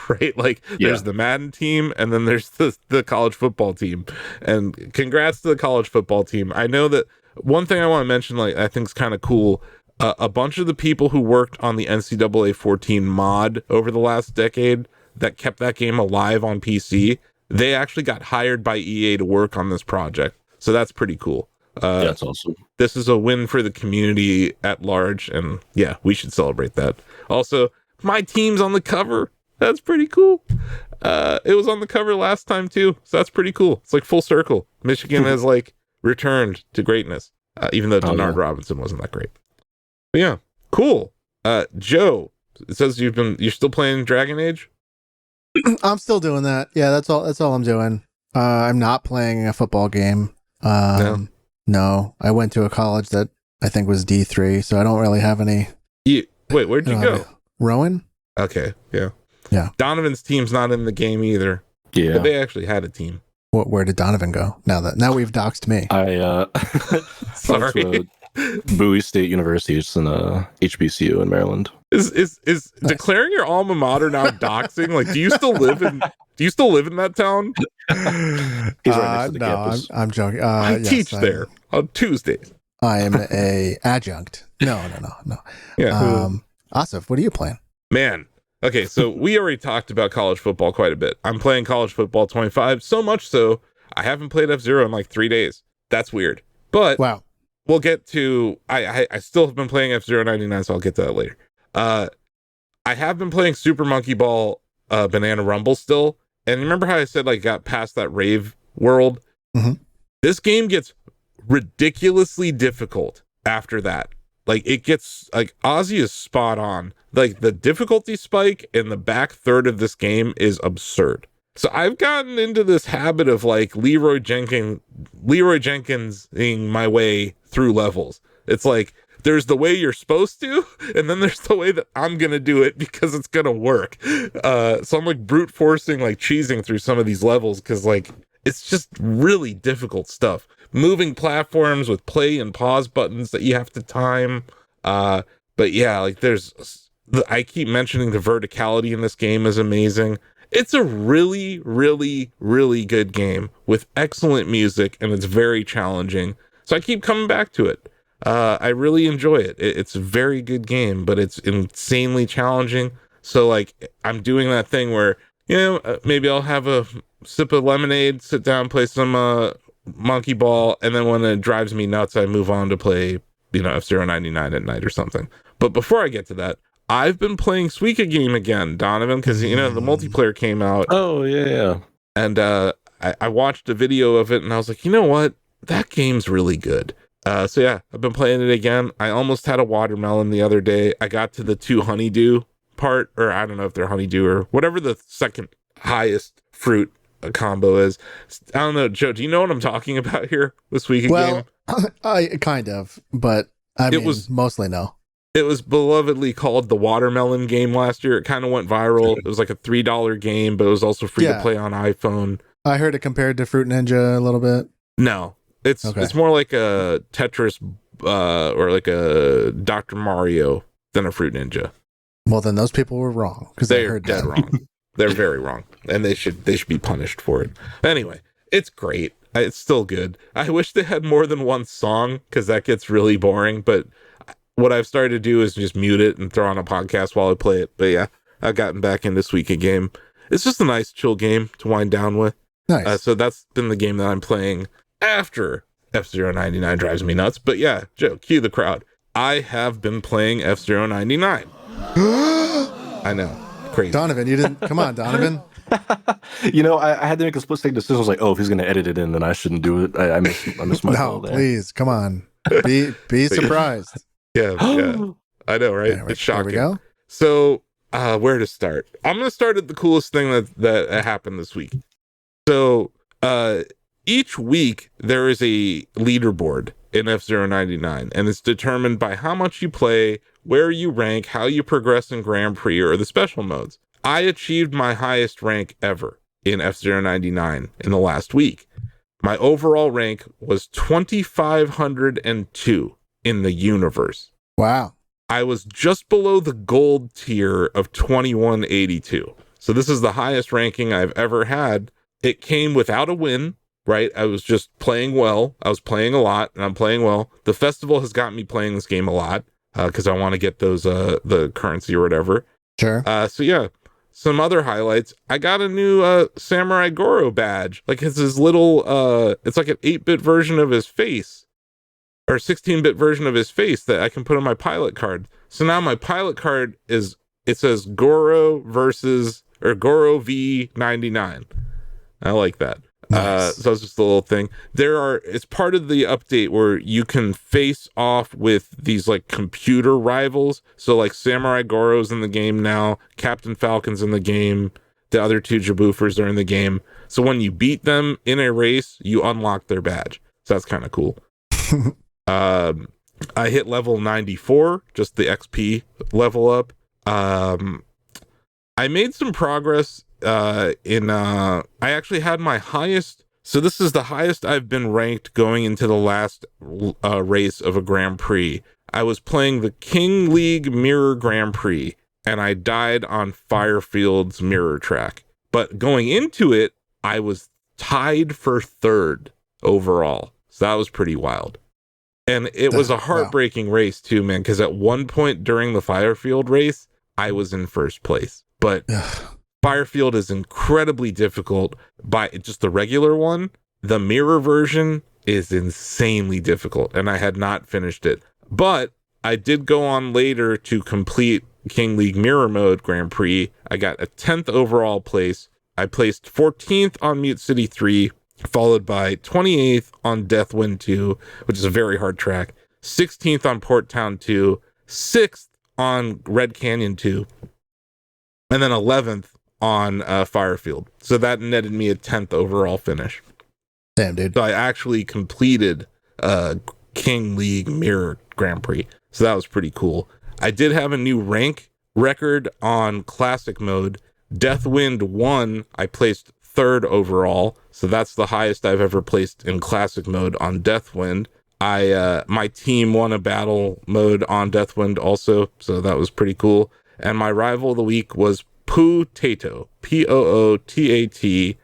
right? Like, there's the Madden team, and then there's the college football team. And congrats to the college football team. I know that one thing I want to mention, like, I think is kind of cool, a bunch of the people who worked on the NCAA 14 mod over the last decade that kept that game alive on PC, they actually got hired by EA to work on this project. So that's pretty cool.
That's awesome.
This is a win for the community at large, and yeah, we should celebrate that. Also, my team's on the cover. That's pretty cool. It was on the cover last time too, so that's pretty cool. It's like full circle. Michigan has like returned to greatness, even though Denard Robinson wasn't that great. But yeah, cool. Joe, it says you're still playing Dragon Age.
I'm still doing that. Yeah, that's all I'm doing. I'm not playing a football game. No, I went to a college that I think was D3, so I don't really have any.
Wait, where'd you go?
Rowan?
Okay, yeah.
Donovan's
team's not in the game either.
Yeah,
but they actually had a team.
Where did Donovan go? Now we've doxed me.
I
sorry.
Bowie State University, it's in HBCU in Maryland.
Is
nice.
Declaring your alma mater now doxing? Like, do you still live in that town?
He's right next to the campus.
I'm joking.
I teach there on Tuesdays.
I am a adjunct. No.
Yeah.
Asif, what are you playing?
Man. Okay, so we already talked about college football quite a bit. I'm playing college football 25, so much so I haven't played F-Zero in like 3 days. That's weird. But
wow.
We'll get to... I still have been playing F-Zero 99, so I'll get to that later. I have been playing Super Monkey Ball Banana Rumble still. And remember how I said like got past that rave world?
Mm-hmm.
This game gets ridiculously difficult after that. Like it gets like Ozzy is spot on. Like the difficulty spike in the back third of this game is absurd. So I've gotten into this habit of like Leroy Jenkinsing my way through levels. It's like there's the way you're supposed to, and then there's the way that I'm gonna do it because it's gonna work. So I'm like brute forcing, like cheesing through some of these levels because like it's just really difficult stuff. Moving platforms with play and pause buttons that you have to time. But yeah, like I keep mentioning the verticality in this game is amazing. It's a really, really, really good game with excellent music, and it's very challenging. So I keep coming back to it. I really enjoy it. It's a very good game, but it's insanely challenging. So like I'm doing that thing where, maybe I'll have a sip of lemonade, sit down, play some monkey ball, and then when it drives me nuts, I move on to play, F-Zero 99 at night or something. But before I get to that, I've been playing Suika Game again, Donovan, because the multiplayer came out.
Oh yeah.
And I watched a video of it, and I was like, you know what? That game's really good. So yeah, I've been playing it again. I almost had a watermelon the other day. I got to the 2 honeydew part, or I don't know if they're honeydew or whatever the second highest fruit combo is. I don't know, Joe, do you know what I'm talking about here this week?
Well, I kind of, but It was mostly no.
It was belovedly called the Watermelon game last year. It kind of went viral. It was like a $3 game, but it was also free to play on iPhone.
I heard it compared to Fruit Ninja a little bit.
No, it's more like a Tetris or like a Dr. Mario than a Fruit Ninja.
Well, then those people were wrong because
they're dead wrong. They're very wrong, and they should be punished for it. Anyway, it's great. It's still good. I wish they had more than one song because that gets really boring. But what I've started to do is just mute it and throw on a podcast while I play it. But yeah, I've gotten back in this week a game. It's just a nice chill game to wind down with.
Nice.
So that's been the game that I'm playing after F-Zero 99 drives me nuts. But yeah, Joe, cue the crowd. I have been playing F-Zero 99. I know. Crazy.
Donovan, you didn't... Come on, Donovan.
I had to make a split-second decision. I was like, oh, if he's going to edit it in, then I shouldn't do it. I miss my
No, please, come on. Be surprised.
Yeah. I know, right? It's shocking.
There we go.
So, where to start? I'm going to start at the coolest thing that happened this week. So, each week there is a leaderboard in F-Zero 99, and it's determined by how much you play, where you rank, how you progress in Grand Prix, or the special modes. I achieved my highest rank ever in F-Zero 99 in the last week. My overall rank was 2,502 in the universe.
Wow.
I was just below the gold tier of 2,182. So this is the highest ranking I've ever had. It came without a win, right? I was just playing well. I was playing a lot, and I'm playing well. The festival has got me playing this game a lot because I want to get those the currency or whatever.
Sure.
So yeah. Some other highlights. I got a new Samurai Goro badge. Like it's his little it's like an 8-bit version of his face. Or 16-bit version of his face that I can put on my pilot card. So now my pilot card it says Goro versus or Goro V99. I like that.
Nice.
So it's just a little thing. It's part of the update where you can face off with these like computer rivals. So like Samurai Goro's in the game now, Captain Falcon's in the game, the other two Jaboofers are in the game. So when you beat them in a race, you unlock their badge. So that's kind of cool. I hit level 94, just the XP level up. I made some progress I actually had my highest. So this is the highest I've been ranked going into the last race of a Grand Prix. I was playing the King League Mirror Grand Prix, and I died on Firefield's mirror track. But going into it, I was tied for third overall. So that was pretty wild. And it was a heartbreaking race too, man, because at one point during the Firefield race, I was in first place. But Firefield is incredibly difficult by just the regular one. The mirror version is insanely difficult, and I had not finished it. But I did go on later to complete King League Mirror Mode Grand Prix. I got a 10th overall place. I placed 14th on Mute City 3, followed by 28th on Deathwind 2, which is a very hard track, 16th on Port Town 2, 6th on Red Canyon 2, and then 11th on Firefield. So that netted me a 10th overall finish.
Damn, dude.
So I actually completed King League Mirror Grand Prix. So that was pretty cool. I did have a new rank record on Classic Mode. Deathwind 1, I placed 3rd overall. So that's the highest I've ever placed in Classic Mode on Deathwind. My team won a battle mode on Deathwind also. So that was pretty cool. And my rival of the week was Pootato, Pootatatoh.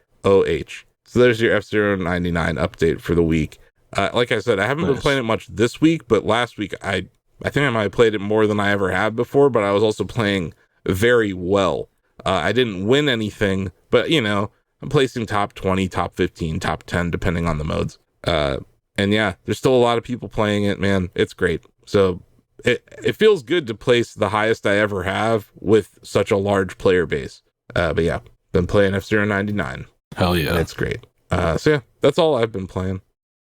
So there's your F-Zero 99 update for the week. Like I said, I haven't been playing it much this week, but last week I think I might have played it more than I ever have before, but I was also playing very well. I didn't win anything, but I'm placing top 20, top 15, top 10, depending on the modes. And yeah, there's still a lot of people playing it, man. It's great. So it feels good to place the highest I ever have with such a large player base. But yeah, been playing F-Zero 99.
Hell yeah.
It's great. So yeah, that's all I've been playing.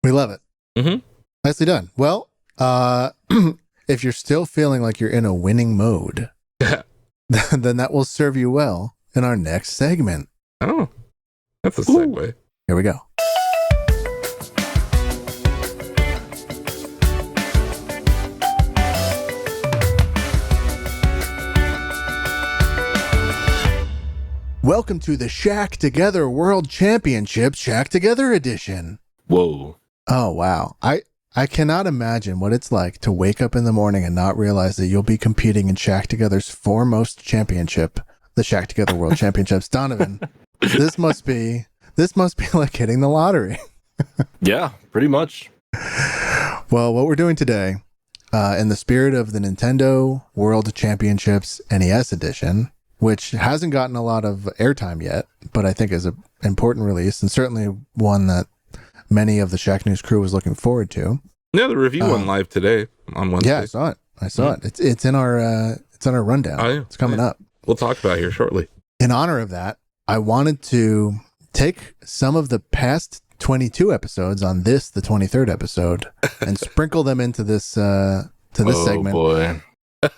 We love it.
Mm-hmm.
Nicely done. Well, if you're still feeling like you're in a winning mode, then that will serve you well in our next segment.
Oh, that's a segue.
Here we go. Welcome to the Shack Together World Championships Shack Together Edition.
Whoa.
Oh, wow. I cannot imagine what it's like to wake up in the morning and not realize that you'll be competing in Shack Together's foremost championship, the Shack Together World Championships. Donovan, this must be like hitting the lottery.
Yeah, pretty much.
Well, what we're doing today, in the spirit of the Nintendo World Championships NES Edition, which hasn't gotten a lot of airtime yet, but I think is an important release and certainly one that many of the Shack News crew was looking forward to.
Yeah, the review went live today on Wednesday.
Yeah, I saw it. It's in our rundown.
Oh, yeah.
It's coming up.
We'll talk about it here shortly.
In honor of that, I wanted to take some of the past 22 episodes on this, the 23rd episode, and sprinkle them into this segment.
Boy.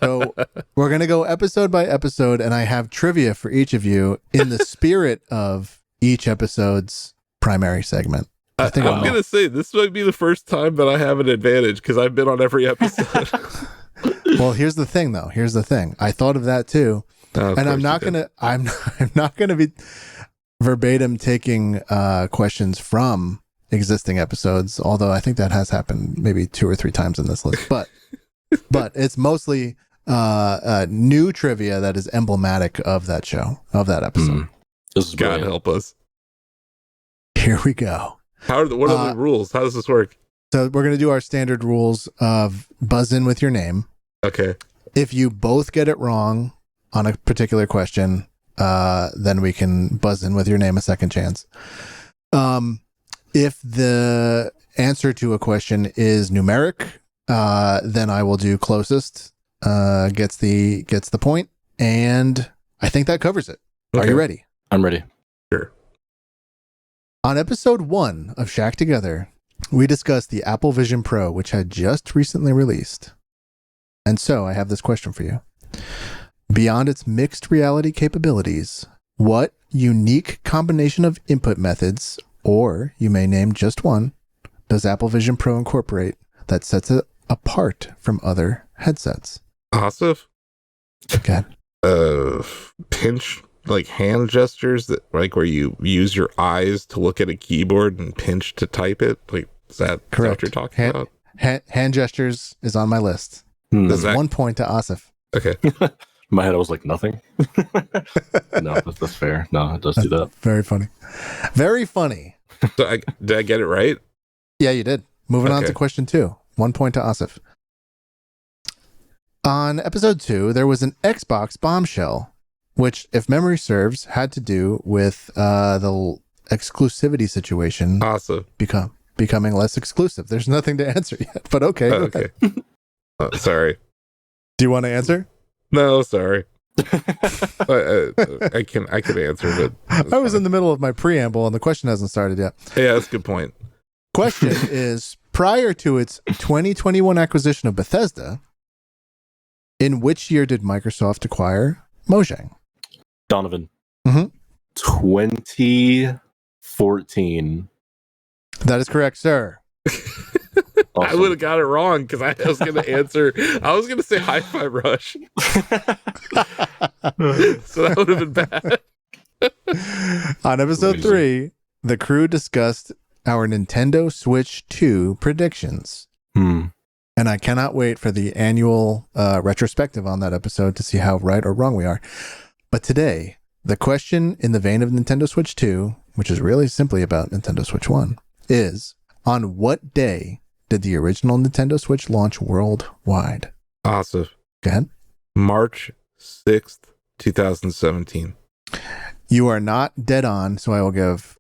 So we're going to go episode by episode, and I have trivia for each of you in the spirit of each episode's primary segment.
I'm going to say this might be the first time that I have an advantage because I've been on every episode.
Well, here's the thing, though. I thought of that too, and I'm not gonna be verbatim taking questions from existing episodes. Although I think that has happened maybe 2 or 3 times in this list, but it's mostly new trivia that is emblematic of that show, of that episode.
This is
God help us.
Here we go.
What are the rules? How does this work?
So we're going to do our standard rules of buzz in with your name.
Okay.
If you both get it wrong on a particular question, then we can buzz in with your name a second chance. If the answer to a question is numeric, then I will do closest, gets the point, and I think that covers it.
Okay.
Are you ready?
I'm ready.
Sure.
On episode 1 of Shack Together, we discussed the Apple Vision Pro, which had just recently released. And so I have this question for you. Beyond its mixed reality capabilities, what unique combination of input methods, or you may name just one, does Apple Vision Pro incorporate that sets it apart from other headsets?
Asif?
Okay.
Pinch, like hand gestures that like where you use your eyes to look at a keyboard and pinch to type it. Like, is that
correct?
What you're talking about?
Hand gestures is on my list.
Does that...
1 point to Asif.
Okay.
My head, I was like, nothing. No, that's fair. No, it does do that.
Very funny. Very funny.
So did I get it right?
Yeah, you did. Moving on to question 2. 1 point to Asif. On episode 2, there was an Xbox bombshell, which, if memory serves, had to do with the exclusivity situation becoming less exclusive. There's nothing to answer yet, but okay.
Okay. Sorry.
Do you want to answer?
No, sorry. I can answer, but
I was in the middle of my preamble and the question hasn't started yet.
Yeah, that's a good point.
Question is, prior to its 2021 acquisition of Bethesda, in which year did Microsoft acquire Mojang?
Donovan.
2014. That is correct, sir.
Awesome. I would have got it wrong because I was going to answer. I was going to say Hi-Fi Rush. So that would have been bad.
On episode 3, the crew discussed our Nintendo Switch 2 predictions. And I cannot wait for the annual retrospective on that episode to see how right or wrong we are. But today, the question in the vein of Nintendo Switch 2, which is really simply about Nintendo Switch 1, is, on what day did the original Nintendo Switch launch worldwide?
Asif.
Go ahead.
March 6th, 2017.
You are not dead on, so I will give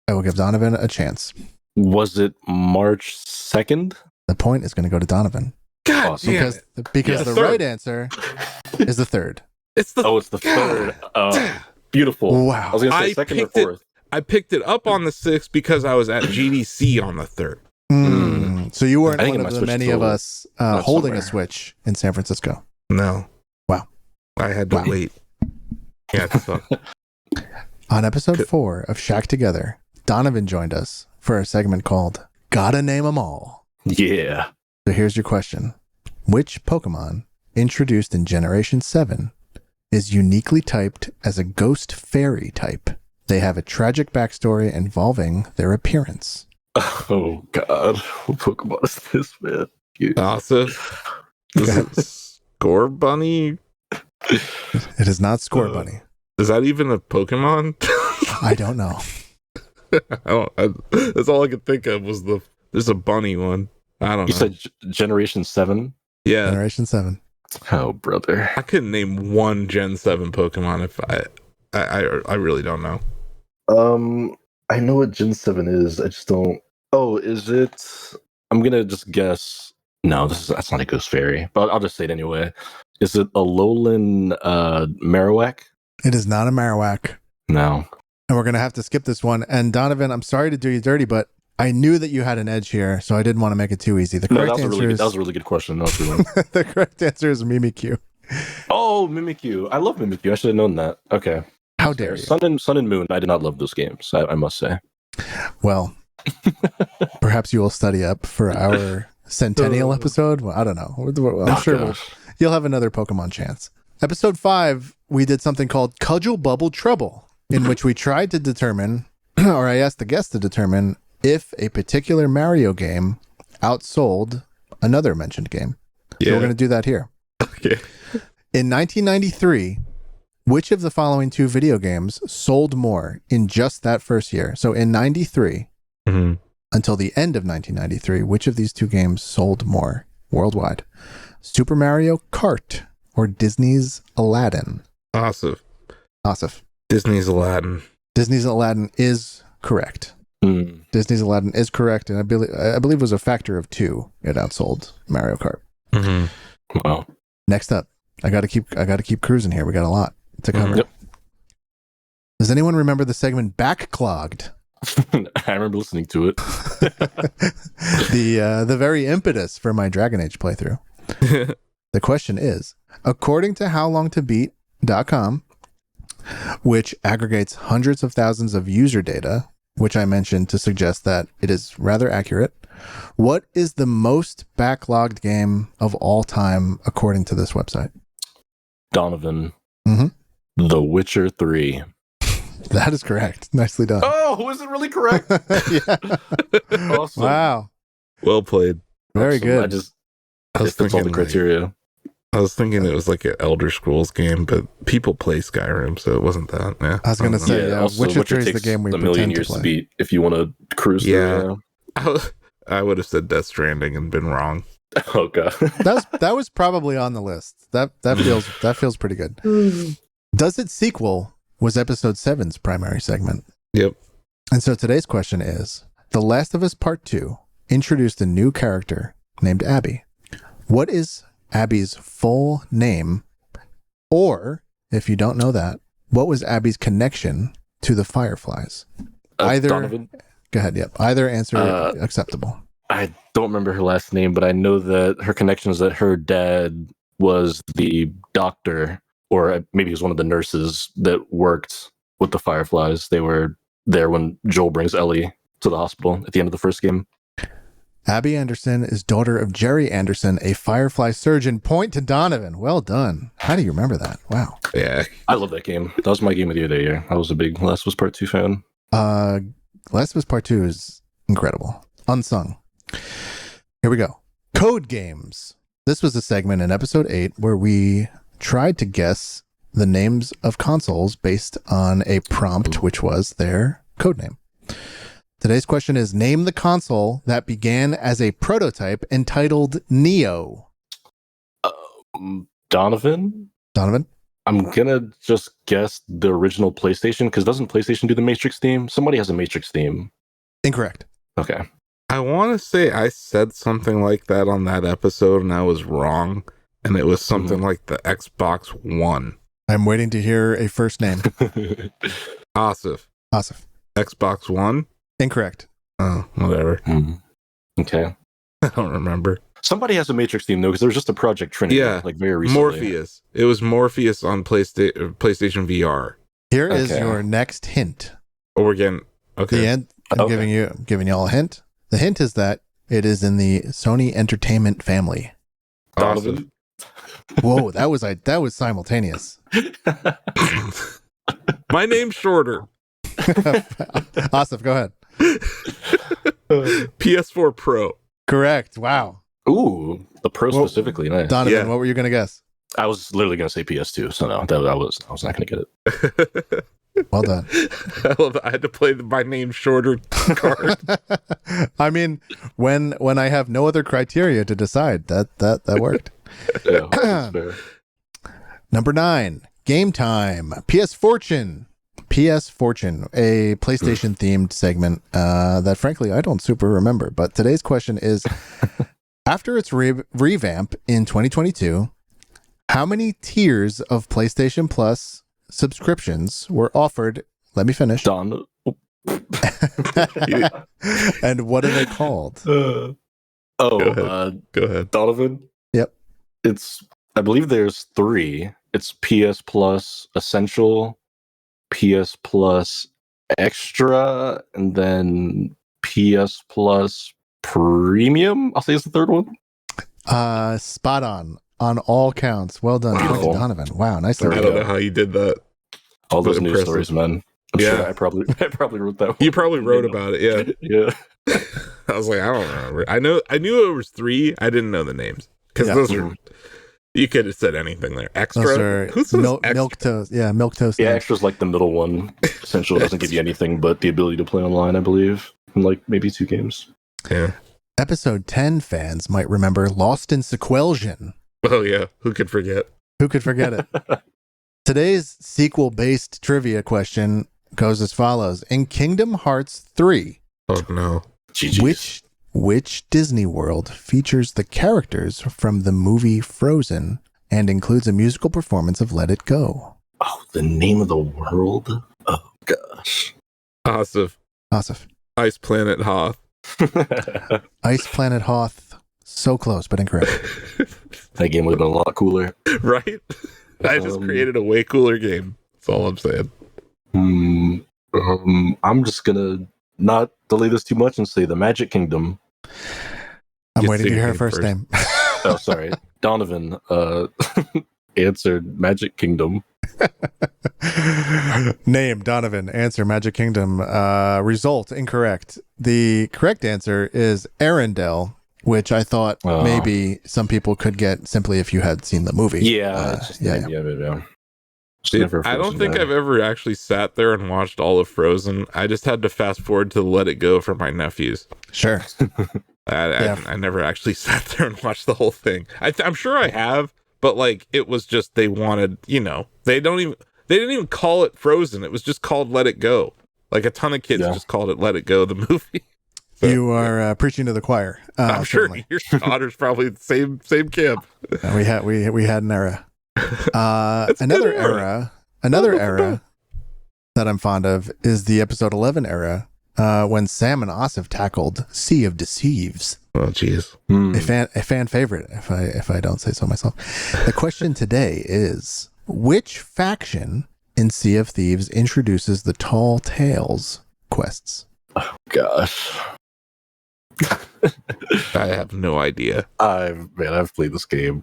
Donovan a chance.
Was it March 2nd?
The point is going to go to Donovan.
God, awesome.
Because the right answer is the 3rd.
It's the 3rd. Beautiful.
Wow.
I was going to say 2nd or 4th.
I picked it up on the 6th because I was at GDC on the 3rd.
So you weren't one of the many of us holding a Switch in San Francisco.
No.
Wow.
I had to wait. Yeah, it sucked.
On episode 4 of Shack Together, Donovan joined us for a segment called Gotta Name 'Em All.
Yeah.
So here's your question. Which Pokemon, introduced in Generation 7, is uniquely typed as a ghost fairy type. They have a tragic backstory involving their appearance.
Oh, God. What Pokemon is this, man?
Asif, is it Score Bunny?
It is not Score Bunny.
Is that even a Pokemon?
I don't know.
That's all I could think of was there's a bunny one. I don't know.
You said Generation 7?
Yeah.
Generation 7.
Oh, brother.
I couldn't name one Gen 7 Pokemon if I really don't know.
I know what Gen 7 is. I just don't. Oh, is it? I'm gonna just guess. No, that's not a Ghost Fairy, but I'll just say it anyway. Is it a Alolan Marowak?
It is not a Marowak.
No.
And we're going to have to skip this one. And Donovan, I'm sorry to do you dirty, but I knew that you had an edge here, so I didn't want to make it too easy.
That was a really good question.
The correct answer is Mimikyu.
Oh, Mimikyu. I love Mimikyu. I should have known that. Okay.
How dare you?
Sun and Moon. I did not love those games, I must say.
Well, perhaps you will study up for our Centennial episode. Well, I don't know. I'm sure you'll have another Pokemon chance. Episode 5, we did something called Cudgel Bubble Trouble, in which we tried to determine, or I asked the guest to determine, if a particular Mario game outsold another mentioned game. Yeah. So we're going to do that here.
Okay.
In 1993, which of the following two video games sold more in just that first year? So in 93, until the end of 1993, which of these two games sold more worldwide? Super Mario Kart or Disney's Aladdin?
Asif. Disney's Aladdin.
Disney's Aladdin is correct. Disney's Aladdin is correct, and I believe it was a factor of 2. It outsold Mario Kart.
Wow.
Next up, I got to keep cruising here. We got a lot to cover.
Yep.
Does anyone remember the segment Backlogged?
I remember listening to it.
The very impetus for my Dragon Age playthrough. The question is, according to howlongtobeat.com, which aggregates hundreds of thousands of user data, which I mentioned to suggest that it is rather accurate, what is the most backlogged game of all time according to this website?
Donovan. The Witcher 3.
That is correct. Nicely done.
Oh, was it really correct?
Yeah.
Awesome.
Wow.
Well played.
Very good.
I was thinking all the criteria.
I was thinking it was like an Elder Scrolls game, but people play Skyrim, so it wasn't that. Yeah.
I was going to say, Witcher 3 is the game we pretend to play.
To beat if you want to cruise through.
I would have said Death Stranding and been wrong.
Oh god.
that was probably on the list. That feels pretty good. Does It Sequel was episode 7's primary segment.
Yep.
And so today's question is, The Last of Us Part 2 introduced a new character named Abby. What is Abby's full name? Or, if you don't know that, what was Abby's connection to the Fireflies?
Donovan?
Go ahead, yep. Either answer acceptable.
I don't remember her last name, but I know that her connection is that her dad was the doctor, or maybe he was one of the nurses that worked with the Fireflies. They were there when Joel brings Ellie to the hospital at the end of the first game.
Abby Anderson is daughter of Jerry Anderson, a Firefly surgeon. Point to Donovan. Well done. How do you remember that? Wow.
Yeah.
I love that game. That was my game of the year. I was a big Last of Us Part 2 fan.
Last of Us Part 2 is incredible. Unsung. Here we go. Code Games. This was a segment in episode 8 where we tried to guess the names of consoles based on a prompt, which was their code name. Today's question is, name the console that began as a prototype entitled Neo.
Donovan? I'm gonna just guess the original PlayStation, because doesn't PlayStation do the Matrix theme? Somebody has a Matrix theme.
Incorrect.
Okay.
I want to say I said something like that on that episode and I was wrong. And it was something like the Xbox One.
I'm waiting to hear a first name.
Asif. Xbox One?
Incorrect.
Oh, whatever.
Okay.
I don't remember.
Somebody has a Matrix theme, though, because there was just a Project Trinity, like very recently.
Morpheus. It was Morpheus on PlayStation VR.
Here is your next hint.
Oh, we're getting... Okay.
The end. I'm giving you all a hint. The hint is that it is in the Sony Entertainment family.
Awesome.
Whoa, that was simultaneous.
My name's shorter.
Asif, go ahead.
PS4 Pro.
Correct. Wow.
Ooh, the Pro specifically. Nice.
Donovan, what were you going to guess?
I was literally going to say PS2, so no, I was not going to get it.
Well done.
I love that. I had to play my name shorter card.
I mean, when I have no other criteria to decide, that worked.
Yeah, that's fair.
Number 9, Game Time. PS Fortune, a PlayStation themed segment that frankly I don't super remember. But today's question is: after its revamp in 2022, how many tiers of PlayStation Plus subscriptions were offered? Let me finish.
Don.
And what are they called?
Go ahead.
Donovan.
Yep.
I believe there's 3. It's PS Plus Essential, PS Plus Extra, and then PS Plus Premium. I'll say it's the third one.
Spot on all counts. Well done,
Beautiful.
Donovan. Wow, nicely
I
done.
don't know how you did that.
All those
But
news
impressive.
stories, man. I'm sure I probably wrote that one.
You probably wrote about it, yeah.
Yeah.
I was like, I don't remember. I knew it was 3. I didn't know the names because those are. You could have said anything there. Extra.
Those are
Who says extra?
milk toast. Yeah, milk toast.
Yeah, Extra's like the middle one. Essential doesn't give you anything but the ability to play online, I believe. And like maybe 2 games.
Yeah.
Episode 10 fans might remember Lost in Sequelsion.
Oh yeah. Who could forget?
Who could forget it? Today's sequel-based trivia question goes as follows. In Kingdom Hearts 3,
Oh no.
GG's.
which Disney World features the characters from the movie Frozen and includes a musical performance of Let It Go?
Oh, the name of the world? Oh, gosh.
Asif. Ice Planet Hoth.
Ice Planet Hoth. So close, but incorrect.
That game would have been a lot cooler.
Right? I just created a way cooler game. That's all I'm saying.
I'm just going to not delay this too much and say the Magic Kingdom.
I'm
Get
waiting to hear her
Sigmund
first name.
Oh, sorry. Donovan answered Magic Kingdom.
Name, Donovan. Answer, Magic Kingdom. Result, incorrect. The correct answer is Arendelle, which I thought maybe some people could get simply if you had seen the movie.
Yeah.
Dude, I don't think I've ever actually sat there and watched all of Frozen. I just had to fast forward to Let It Go for my nephews.
Sure.
I never actually sat there and watched the whole thing. I'm sure I have, but like it was just they wanted, they didn't even call it Frozen. It was just called Let It Go. Like a ton of kids just called it Let It Go, the movie. So,
you are preaching to the choir.
I'm
certainly.
sure your daughter's probably the same camp.
We had an era. Another era that I'm fond of is the episode 11 era, when Sam and Asif tackled Sea of Deceives.
Oh, jeez.
A fan favorite, if I don't say so myself. The question today is: which faction in Sea of Thieves introduces the Tall Tales quests?
Oh gosh.
I have no idea.
I've played this game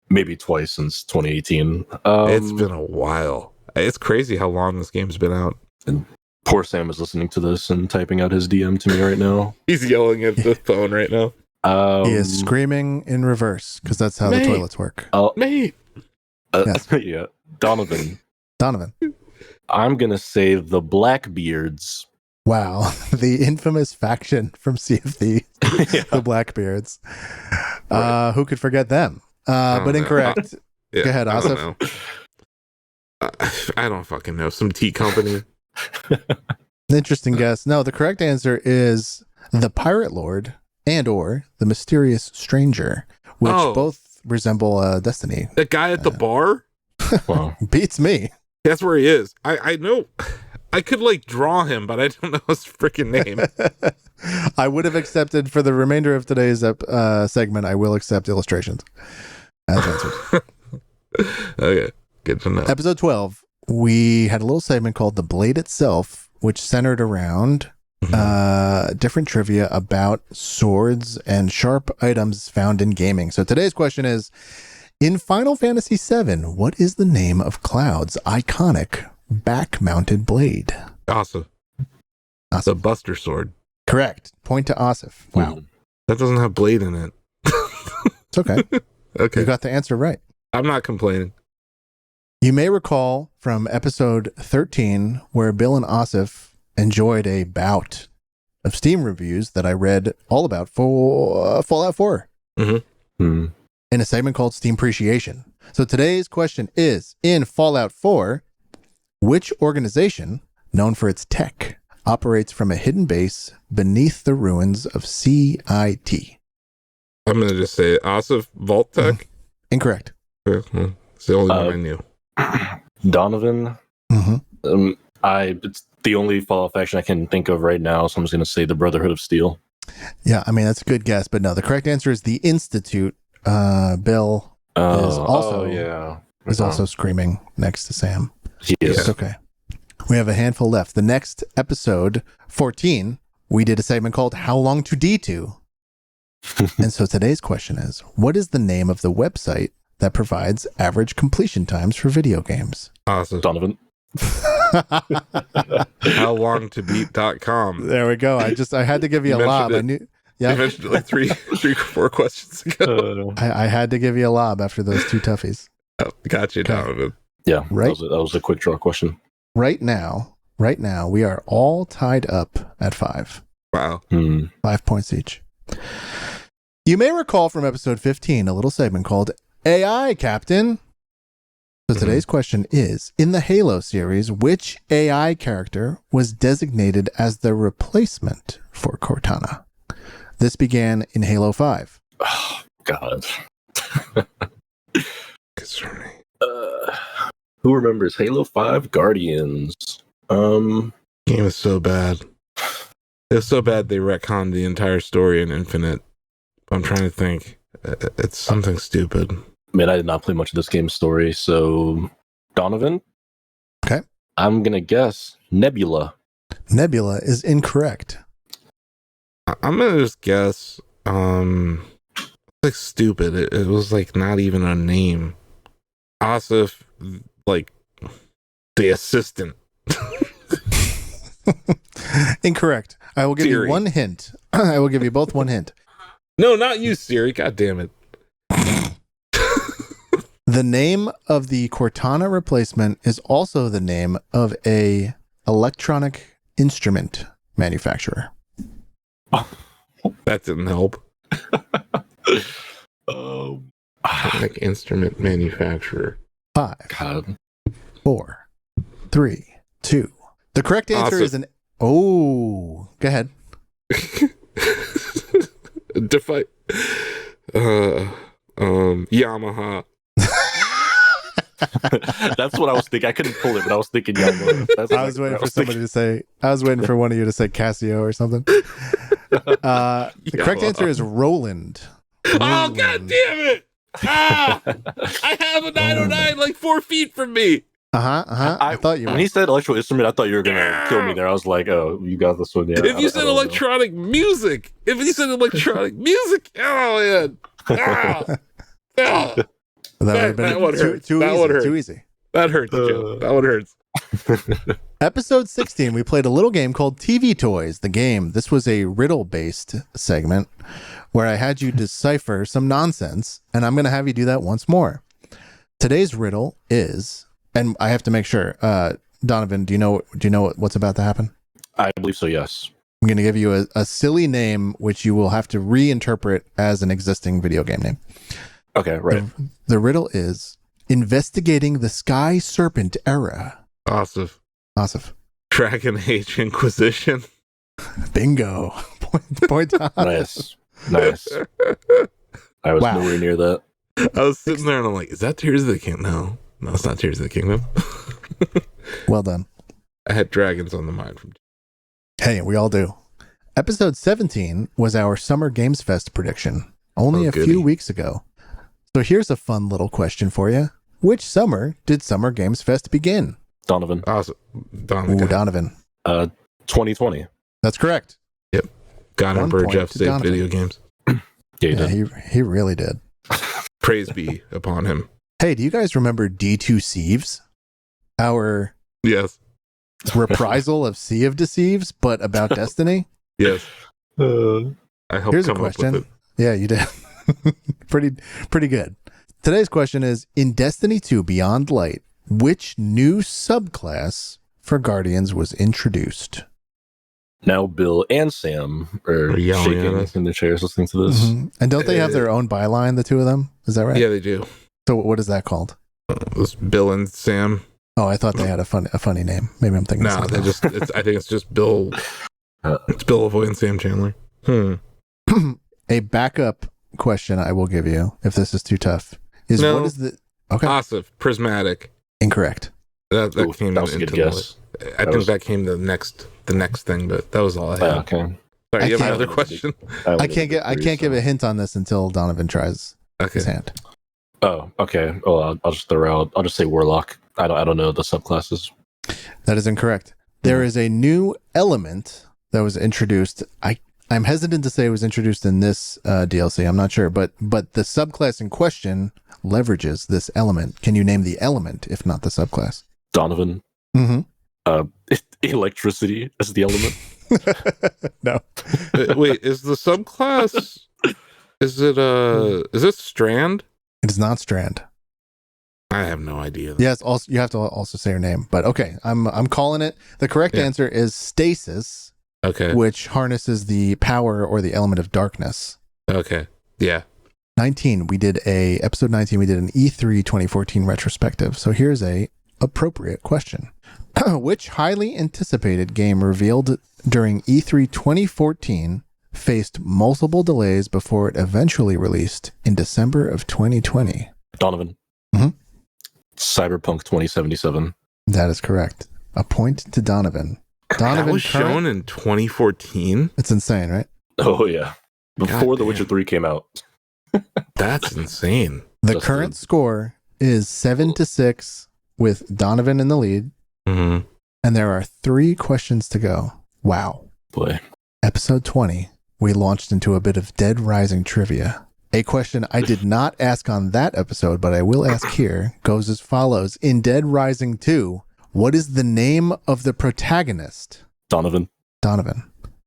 maybe twice since 2018.
It's been a while. It's crazy how long this game's been out.
And poor Sam is listening to this and typing out his DM to me right now.
He's yelling at the phone right now.
He is screaming in reverse because that's how the toilets work.
Mate.
Yes.
Yeah. Donovan. I'm going to say the Blackbeards.
Wow. The infamous faction from Sea of Thieves. The Blackbeards. Right. Who could forget them? But incorrect. Go ahead, Asif.
I don't fucking know. Some tea company.
Interesting guess. No, the correct answer is the Pirate Lord and or the Mysterious Stranger, which both resemble Destiny.
The guy at the bar?
Wow.
Beats me.
That's where he is. I know. I could like draw him, but I don't know his freaking name.
I would have accepted for the remainder of today's segment. I will accept illustrations as answers.
Okay, good to know.
Episode 12, we had a little segment called The Blade Itself, which centered around different trivia about swords and sharp items found in gaming. So today's question is, In Final Fantasy VII, what is the name of Cloud's iconic back-mounted blade?
Asif. The Buster Sword.
Correct. Point to Asif. Wow.
That doesn't have blade in it.
It's okay.
Okay.
You got the answer right.
I'm not complaining.
You may recall from episode 13 where Bill and Asif enjoyed a bout of Steam reviews that I read all about for Fallout 4 in a segment called Steam Appreciation. So today's question is, in Fallout 4, which organization, known for its tech, operates from a hidden base beneath the ruins of CIT?
I'm going to just say Asif Vault Tech.
Incorrect.
It's the only one I knew.
Donovan. It's the only Fallout faction I can think of right now, so I'm just going to say the Brotherhood of Steel.
Yeah, I mean, that's a good guess, but no, the correct answer is the Institute. Bill is also screaming next to Sam.
Yes.
It's okay. We have a handful left. The next episode, 14, we did a segment called How Long to D2? And so today's question is, what is the name of the website that provides average completion times for video games?
Awesome.
Donovan.
Howlongtobeat.com.
There we go. I had to give you a lob. I knew. Yeah,
you mentioned it like three, 4 questions ago.
I had to give you a lob after those two toughies.
Oh, got you, Donovan.
Yeah,
right.
That was a quick draw question.
Right now, we are all tied up at 5.
Wow.
5 points each. You may recall from episode 15 a little segment called AI Captain. So today's question is, in the Halo series, which AI character was designated as the replacement for Cortana? This began in Halo 5.
Oh, God.
Concerning.
Who remembers Halo 5 Guardians?
Game was so bad. It was so bad they retconned the entire story in Infinite. I'm trying to think. It's something stupid.
Man, I did not play much of this game's story, so Donovan?
Okay.
I'm going to guess Nebula.
Nebula is incorrect.
I'm going to just guess, like stupid. It was like not even a name. Asif, like the assistant.
Incorrect. I will give
Siri.
you one hint. I will give you both one hint.
No, not you, Siri. God damn it.
The name of the Cortana replacement is also the name of a electronic instrument manufacturer.
That didn't help. Electronic instrument manufacturer.
5,
God.
4, 3, 2. The correct answer is an... Oh, go ahead.
Defy. Yamaha.
That's what I was thinking. I couldn't pull it, but I was thinking Yamaha.
I was waiting for somebody to say... I was waiting for one of you to say Casio or something. The correct answer is Roland.
Oh, God damn it! Ah! I have a 909 like 4 feet from me.
I thought you were.
When he said electrical instrument, I thought you were going to kill me there. I was like, oh, you got this one. Yeah,
if you said electronic music. Oh, man. Ah! Ah!
That would have been too easy.
That hurts, Joe. That one hurts.
Episode 16, we played a little game called TV Toys, the game. This was a riddle-based segment where I had you decipher some nonsense, and I'm going to have you do that once more. Today's riddle is, and I have to make sure, Donovan, do you know what's about to happen?
I believe so, yes.
I'm going to give you a silly name, which you will have to reinterpret as an existing video game name.
Okay, right.
The riddle is investigating the Sky Serpent era.
Asif. Dragon Age Inquisition.
Bingo. Point on.
Nice. I was nowhere near that.
I was sitting there and I'm like, is that Tears of the Kingdom? No, it's not Tears of the Kingdom.
Well done.
I had dragons on the mind.
Hey, we all do. Episode 17 was our Summer Games Fest prediction, only a few weeks ago. So here's a fun little question for you. Which summer did Summer Games Fest begin?
Donovan.
Awesome.
Donovan.
2020.
That's correct.
Yep. God and Bird Jeff saved video games.
Yeah,
he really did.
Praise be upon him.
Hey, do you guys remember D2 Sieves? Our
Yes.
reprisal of Sea of Deceives, but about Destiny?
Yes. I helped
Here's a
come up
question.
with it.
Yeah, you did. Pretty good. Today's question is, in Destiny 2 Beyond Light, which new subclass for Guardians was introduced?
Now Bill and Sam are shaking in their chairs listening to this.
Mm-hmm. And don't they have their own byline, the two of them? Is that right?
Yeah, they do.
So what is that called?
It's Bill and Sam.
Oh, I thought they had a funny name. Maybe I'm thinking.
No, they just. I think it's just Bill. It's Bill Lavoie and Sam Chandler.
A backup question I will give you, if this is too tough, is what is the
Asif Prismatic?
Incorrect.
That came
that was a good guess.
I think that came the next thing, but that was all I had.
Okay.
Sorry, you have another question?
I can't give a hint on this until Donovan tries his hand.
Oh, okay. Well, I'll just throw out. I'll just say Warlock. I don't know the subclasses.
That is incorrect. There is a new element that was introduced. I'm hesitant to say it was introduced in this DLC. I'm not sure, but the subclass in question leverages this element. Can you name the element, if not the subclass?
Donovan.
Mm-hmm.
Electricity is the element.
No.
Wait, is the subclass? Is it Strand?
It is not Strand.
I have no idea.
Yes, also you have to also say your name. But okay, I'm calling it. The correct answer is Stasis.
Okay.
Which harnesses the power or the element of darkness.
Okay. Yeah.
Episode 19, we did an E3 2014 retrospective. So here's a appropriate question. Which highly anticipated game revealed during E3 2014 faced multiple delays before it eventually released in December of 2020?
Donovan.
Mm-hmm.
Cyberpunk 2077.
That is correct. A point to Donovan. Donovan
that was shown in 2014?
It's insane, right?
Oh, yeah. Before The Witcher 3 came out.
That's insane.
The current score is 7-6 with Donovan in the lead.
Mm-hmm.
And there are 3 questions to go. Wow.
Boy.
Episode 20, we launched into a bit of Dead Rising trivia. A question I did not ask on that episode, but I will ask here, goes as follows. In Dead Rising 2, what is the name of the protagonist?
Donovan.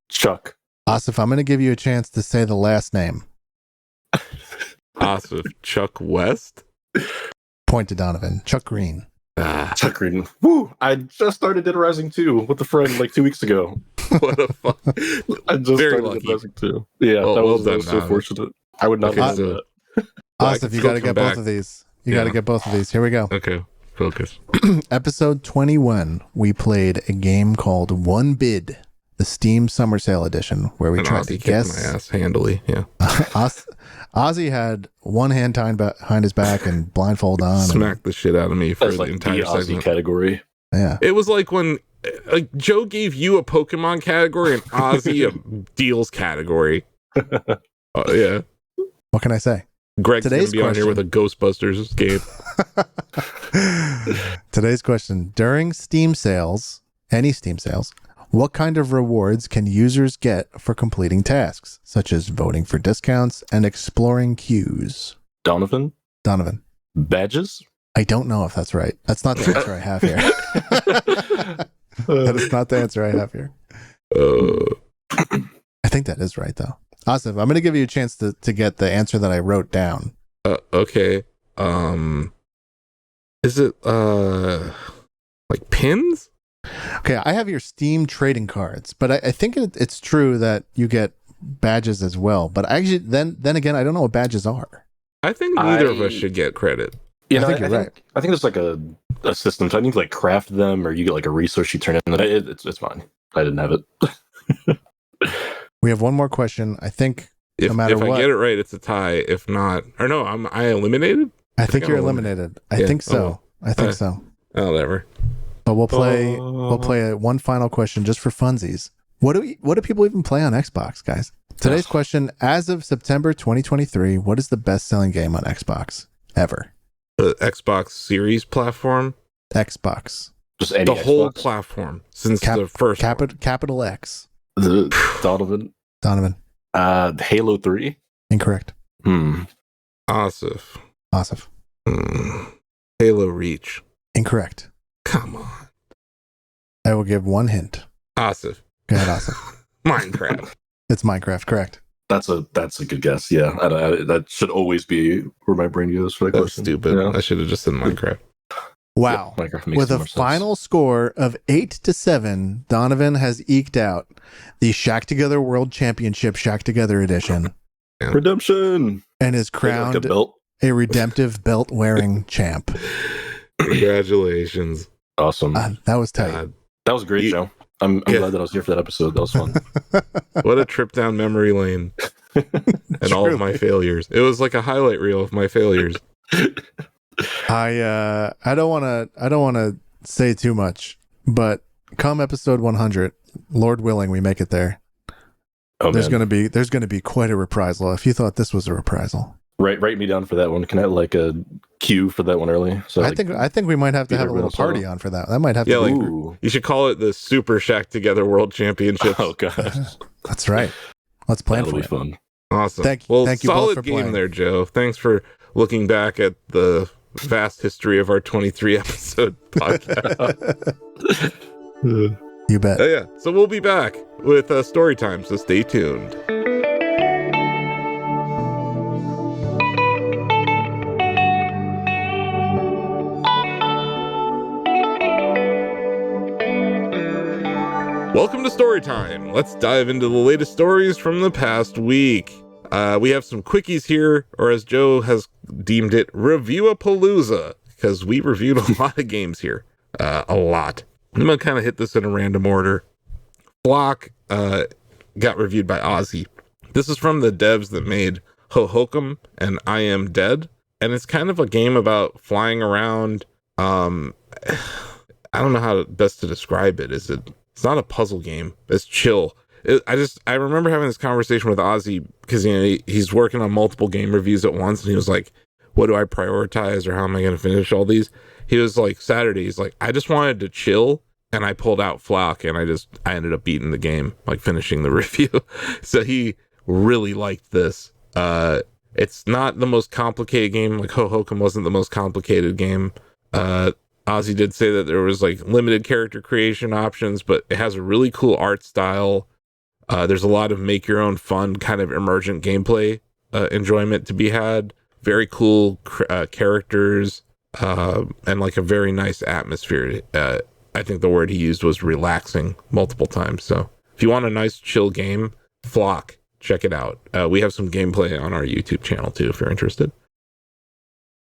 Chuck. Asif, I'm going to give you a chance to say the last name.
Asif. Chuck West?
Point to Donovan. Chuck Green.
Chuck Green. Woo! I just started Dead Rising 2 with a friend like 2 weeks ago.
What a fuck.
I just started Dead Rising 2. Yeah, that was so fortunate. I would not have done that.
Asif, you got to get both of these. You got to get both of these. Here we go.
Okay. Focus.
Episode 21, we played a game called One Bid, the Steam Summer Sale Edition, where we tried to guess.
My ass handily, yeah.
Ozzy had one hand tied behind his back and blindfold on.
Smacked the shit out of me for the entire
Ozzy
segment.
Category.
Yeah.
It was like when Joe gave you a Pokemon category and Ozzy a deals category. Yeah.
What can I say?
Greg's going to be on here with a Ghostbusters game.
Today's question. During Steam sales, any Steam sales, what kind of rewards can users get for completing tasks, such as voting for discounts and exploring queues?
Donovan. Badges?
I don't know if that's right. That's not the answer I have here. That is not the answer I have here. I think that is right, though. Asif, I'm going to give you a chance to get the answer that I wrote down.
Okay. Is it like pins?
Okay, I have your Steam trading cards, but I think it's true that you get badges as well. But actually, then again, I don't know what badges are.
I think neither of us should get credit.
Yeah,
I think you're right.
I think there's like a system. So I need to like craft them, or you get like a resource you turn in. It's fine. I didn't have it.
We have one more question. I think
If I get it right, it's a tie. If not, or no, I eliminated?
I think you're eliminated. I think so. I think so.
Oh, whatever.
But we'll play one final question just for funsies. What do people even play on Xbox, guys? Today's question, as of September 2023, what is the best-selling game on Xbox ever?
The Xbox Series platform?
Xbox.
Just any
the
Xbox?
whole platform since the first
capital X.
Donovan.
Halo
3?
Incorrect.
Asif.
Asif.
Halo Reach.
Incorrect.
Come on.
I will give one hint.
Asif.
Go ahead, Asif.
Minecraft.
It's Minecraft, correct.
That's a good guess. Yeah, that should always be where my brain goes for that
That's
question.
stupid.
Yeah.
I should have just said Minecraft.
Wow.
Yeah, Minecraft makes
With a
more sense.
final score of 8-7, Donovan has eked out the Shack Together World Championship Shack Together Edition
Redemption,
and is
like
crowned
a belt.
a redemptive belt-wearing champ.
Congratulations.
Awesome.
That was tight.
God.
That was great, Joe. I'm glad that I was here for that episode. That was fun.
What a trip down memory lane. And all of my failures. It was like a highlight reel of my failures.
I don't want to say too much, but come episode 100, Lord willing, we make it there.
Oh,
there's going to be quite a reprisal. If you thought this was a reprisal.
Write me down for that one. Can I like a cue for that one early? So
I think we might have to have a little party on for that. That might have to
like
Ooh.
you should call it the Super Shack Together World Championships.
Oh gosh.
That's right. Let's plan
That'll
for
be
it.
fun.
Awesome.
Thank you both
solid
for
game
playing.
there, Joe. Thanks for looking back at the vast history of our 23 episode podcast.
You bet.
Yeah. So we'll be back with story time. So stay tuned. Welcome to Storytime. Let's dive into the latest stories from the past week. We have some quickies here, or as Joe has deemed it, Review-a-Palooza, because we reviewed a lot of games here. A lot. I'm going to kind of hit this in a random order. Flock got reviewed by Ozzy. This is from the devs that made Hohokum and I Am Dead, and it's kind of a game about flying around. I don't know how best to describe it. It's not a puzzle game. It's chill. I remember having this conversation with Ozzy because he's working on multiple game reviews at once, and he was like, "What do I prioritize, or how am I going to finish all these?" He was like, Saturday, he's like, "I just wanted to chill," and I pulled out Flock, and I ended up beating the game, like finishing the review. So he really liked this. It's not the most complicated game. Like Hohokum wasn't the most complicated game. Ozzy did say that there was like limited character creation options, but it has a really cool art style. There's a lot of make your own fun kind of emergent gameplay enjoyment to be had. Very cool characters and like a very nice atmosphere. I think the word he used was relaxing multiple times. So if you want a nice chill game, Flock, check it out. We have some gameplay on our YouTube channel too, if you're interested.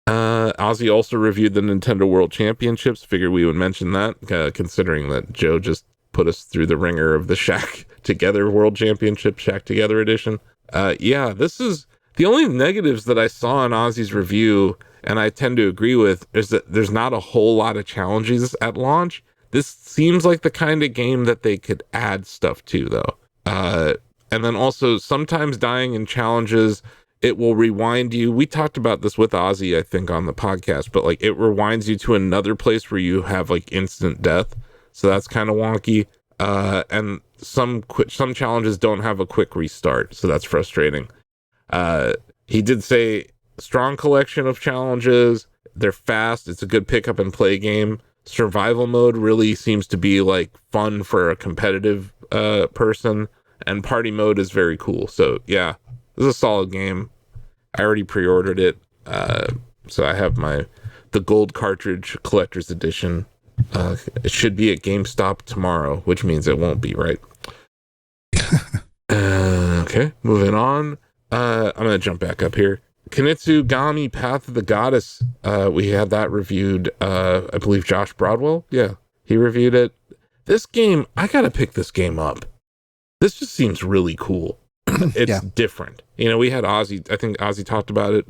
Ozzy also reviewed the Nintendo World Championships. Figured we would mention that, considering that Joe just put us through the ringer of the Shack Together World Championship, Shack Together Edition. This is the only negatives that I saw in Ozzy's review, and I tend to agree with, is that there's not a whole lot of challenges at launch. This seems like the kind of game that they could add stuff to, though. And then also, sometimes dying in challenges, it will rewind you. We talked about this with Ozzy, I think, on the podcast, but like it rewinds you to another place where you have like instant death. So that's kind of wonky. And some challenges don't have a quick restart, so that's frustrating. He did say strong collection of challenges. They're fast. It's a good pick up and play game. Survival mode really seems to be like fun for a competitive person, and party mode is very cool. So yeah, this is a solid game. I already pre-ordered it, so I have the gold cartridge collector's edition. It should be at GameStop tomorrow, which means it won't be, right? Okay, moving on. I'm gonna jump back up here. Kunitsugami Path of the Goddess. We had that reviewed. I believe Josh Broadwell. Yeah, he reviewed it. This game, I gotta pick this game up. This just seems really cool. It's different. We had Ozzy. I think Ozzy talked about it.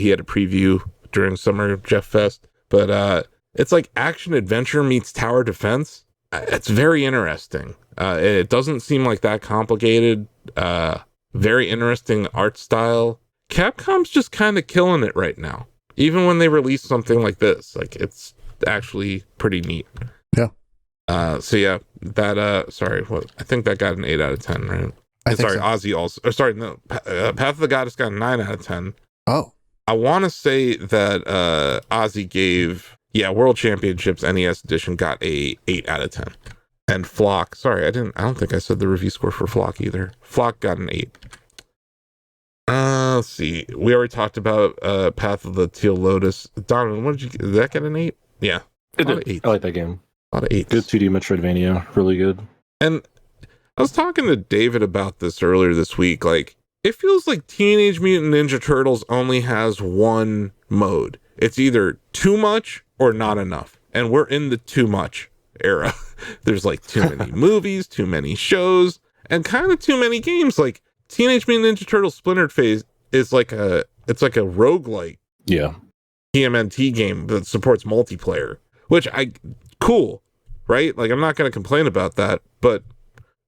He had a preview during Summer Jeff Fest. But it's like action adventure meets tower defense. It's very interesting. It doesn't seem like that complicated. Very interesting art style. Capcom's just kind of killing it right now. Even when they release something like this, like it's actually pretty neat.
Yeah.
So yeah, that I think that got an 8 out of 10, right? Ozzy also. Path of the Goddess got a 9 out of 10.
Oh.
I want to say that Ozzy gave World Championships NES edition got a 8 out of 10. And Flock, sorry, I don't think I said the review score for Flock either. Flock got an 8. Let's see. We already talked about Path of the Teal Lotus. Donovan, did that get an 8? Yeah.
I like that game.
A lot of 8s.
Good 2D Metroidvania. Really good.
And I was talking to David about this earlier this week. Like, it feels like Teenage Mutant Ninja Turtles only has one mode. It's either too much or not enough. And we're in the too much era. There's like too many movies, too many shows, and kind of too many games. Like Teenage Mutant Ninja Turtles Splintered Phase is like a roguelike TMNT game that supports multiplayer, which cool, right? Like I'm not going to complain about that, but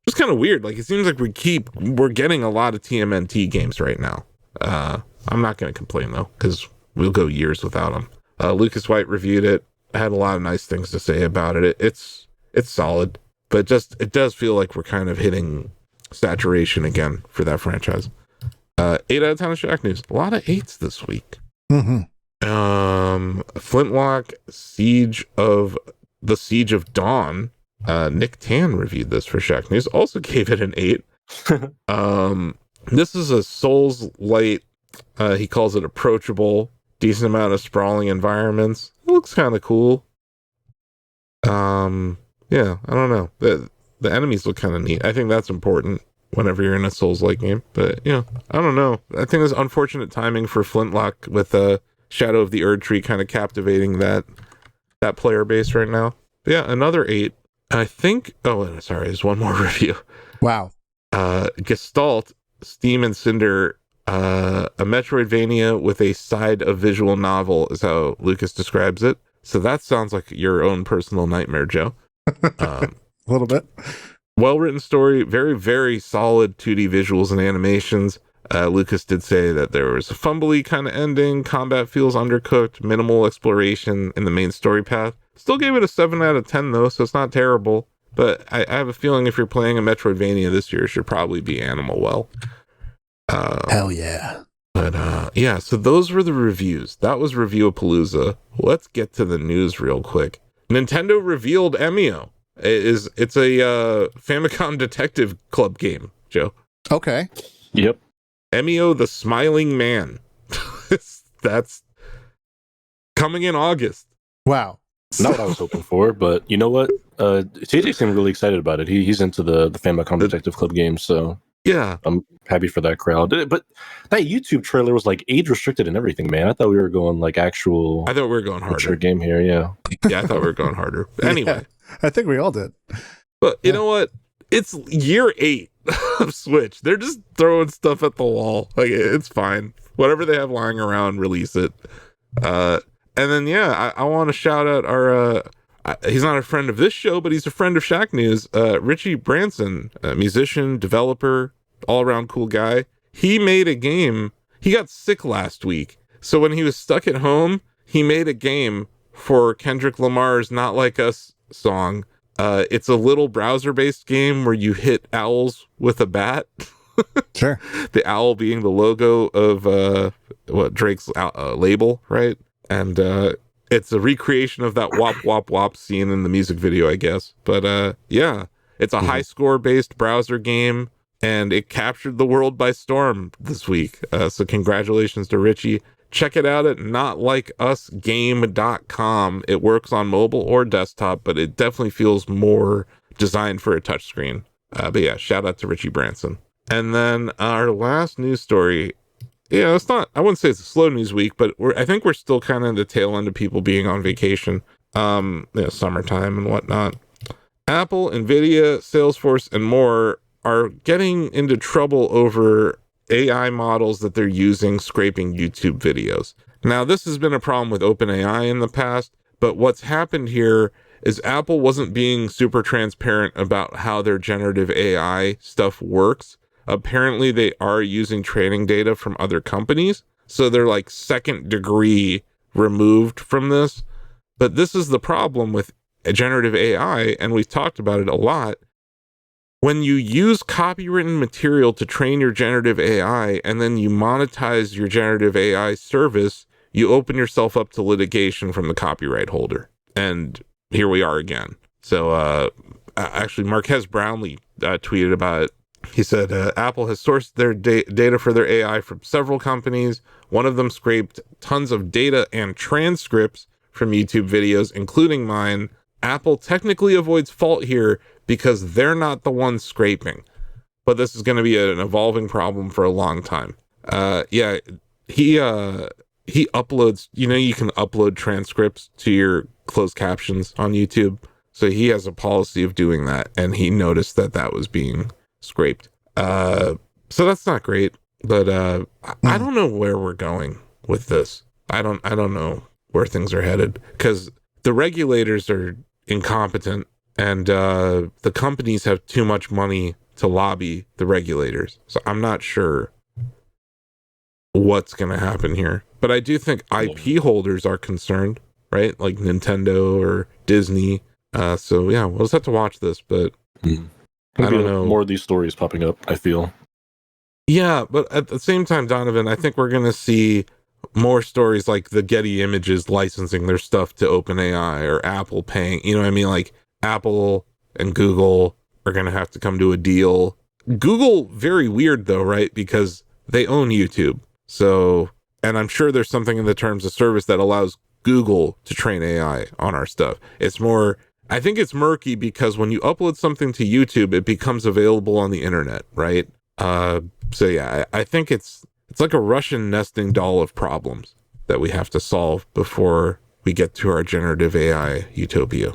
it's kind of weird. Like it seems like we're getting a lot of TMNT games right now. I'm not going to complain though, because we'll go years without them. Lucas White reviewed it. I had a lot of nice things to say about it. It's solid, but it does feel like we're kind of hitting saturation again for that franchise. 8 out of 10 of Shack News. A lot of 8s this week.
Mm-hmm.
Flintlock Siege of Dawn. Nick Tan reviewed this for Shack News. Also gave it an 8. This is a Souls light. He calls it approachable. Decent amount of sprawling environments. It looks kind of cool. Yeah, I don't know. The enemies look kind of neat. I think that's important whenever you're in a Souls-like game. But yeah, I don't know. I think it's unfortunate timing for Flintlock with Shadow of the Erdtree kind of captivating that player base right now. But yeah, another 8. I think. Oh, sorry. There's one more review.
Wow.
Gestalt, Steam and Cinder. A Metroidvania with a side of visual novel is how Lucas describes it. So that sounds like your own personal nightmare, Joe.
A little bit.
Well-written story, very, very solid 2D visuals and animations. Lucas did say that there was a fumbly kind of ending, combat feels undercooked, minimal exploration in the main story path. Still gave it a 7 out of 10 though, so it's not terrible. But I have a feeling if you're playing a Metroidvania this year, it should probably be Animal Well.
Hell yeah.
But yeah, so those were the reviews. That was Review-a-Palooza. Let's get to the news real quick. Nintendo revealed Emio. It's a Famicom Detective Club game, Joe.
Okay.
Yep.
Emio the Smiling Man. That's coming in August.
Wow.
Not what I was hoping for, but you know what? TJ seemed really excited about it. He's into the Famicom Detective Club games, so
yeah,
I'm happy for that crowd. But that YouTube trailer was like age restricted and everything, man. I thought we were going like actual.
I thought we were going harder.
Game here, yeah.
Yeah, I thought we were going harder. Anyway,
yeah, I think we all did.
But you know what? It's year 8 of Switch. They're just throwing stuff at the wall. Like it's fine. Whatever they have lying around, release it. And then yeah, I want to shout out our. He's not a friend of this show, but he's a friend of Shack News. Richie Branson, a musician, developer, all-around cool guy. He made a game. He got sick last week. So when he was stuck at home, he made a game for Kendrick Lamar's Not Like Us song. It's a little browser-based game where you hit owls with a bat.
Sure.
The owl being the logo of Drake's label, right? And it's a recreation of that wop wop wop scene in the music video, I guess. But yeah, it's a high score based browser game, and it captured the world by storm this week. So congratulations to Richie. Check it out at notlikeuSgame.com. It works on mobile or desktop, but it definitely feels more designed for a touchscreen. But yeah, shout out to Richie Branson. And then our last news story. Yeah, it's not, I wouldn't say it's a slow news week, but I think we're still kind of at the tail end of people being on vacation, summertime and whatnot. Apple, Nvidia, Salesforce, and more are getting into trouble over AI models that they're using scraping YouTube videos. Now, this has been a problem with OpenAI in the past, but what's happened here is Apple wasn't being super transparent about how their generative AI stuff works. Apparently they are using training data from other companies, so they're like second degree removed from this. But this is the problem with generative AI, and we've talked about it a lot. when you use copywritten material to train your generative AI and then you monetize your generative AI service, you open yourself up to litigation from the copyright holder. And here we are again. So actually, Marquez Brownlee tweeted about it. He said, Apple has sourced their data for their AI from several companies. One of them scraped tons of data and transcripts from YouTube videos, including mine. Apple technically avoids fault here because they're not the ones scraping. But this is going to be an evolving problem for a long time. Yeah, he uploads, you can upload transcripts to your closed captions on YouTube. So he has a policy of doing that, and he noticed that was being scraped. So that's not great, but I don't know where we're going with this. I don't know where things are headed, because the regulators are incompetent, and the companies have too much money to lobby the regulators. So I'm not sure what's going to happen here. But I do think IP holders are concerned, right? Like Nintendo or Disney. So yeah, we'll just have to watch this, but I don't know.
More of these stories popping up, I feel.
Yeah, but at the same time, Donovan, I think we're going to see more stories like the Getty Images licensing their stuff to OpenAI, or Apple paying, you know what I mean? Like Apple and Google are going to have to come to a deal. Google, very weird though, right? Because they own YouTube. So, and I'm sure there's something in the terms of service that allows Google to train AI on our stuff. It's more, I think it's murky because when you upload something to YouTube, it becomes available on the internet, right? So yeah, I think it's like a Russian nesting doll of problems that we have to solve before we get to our generative AI utopia.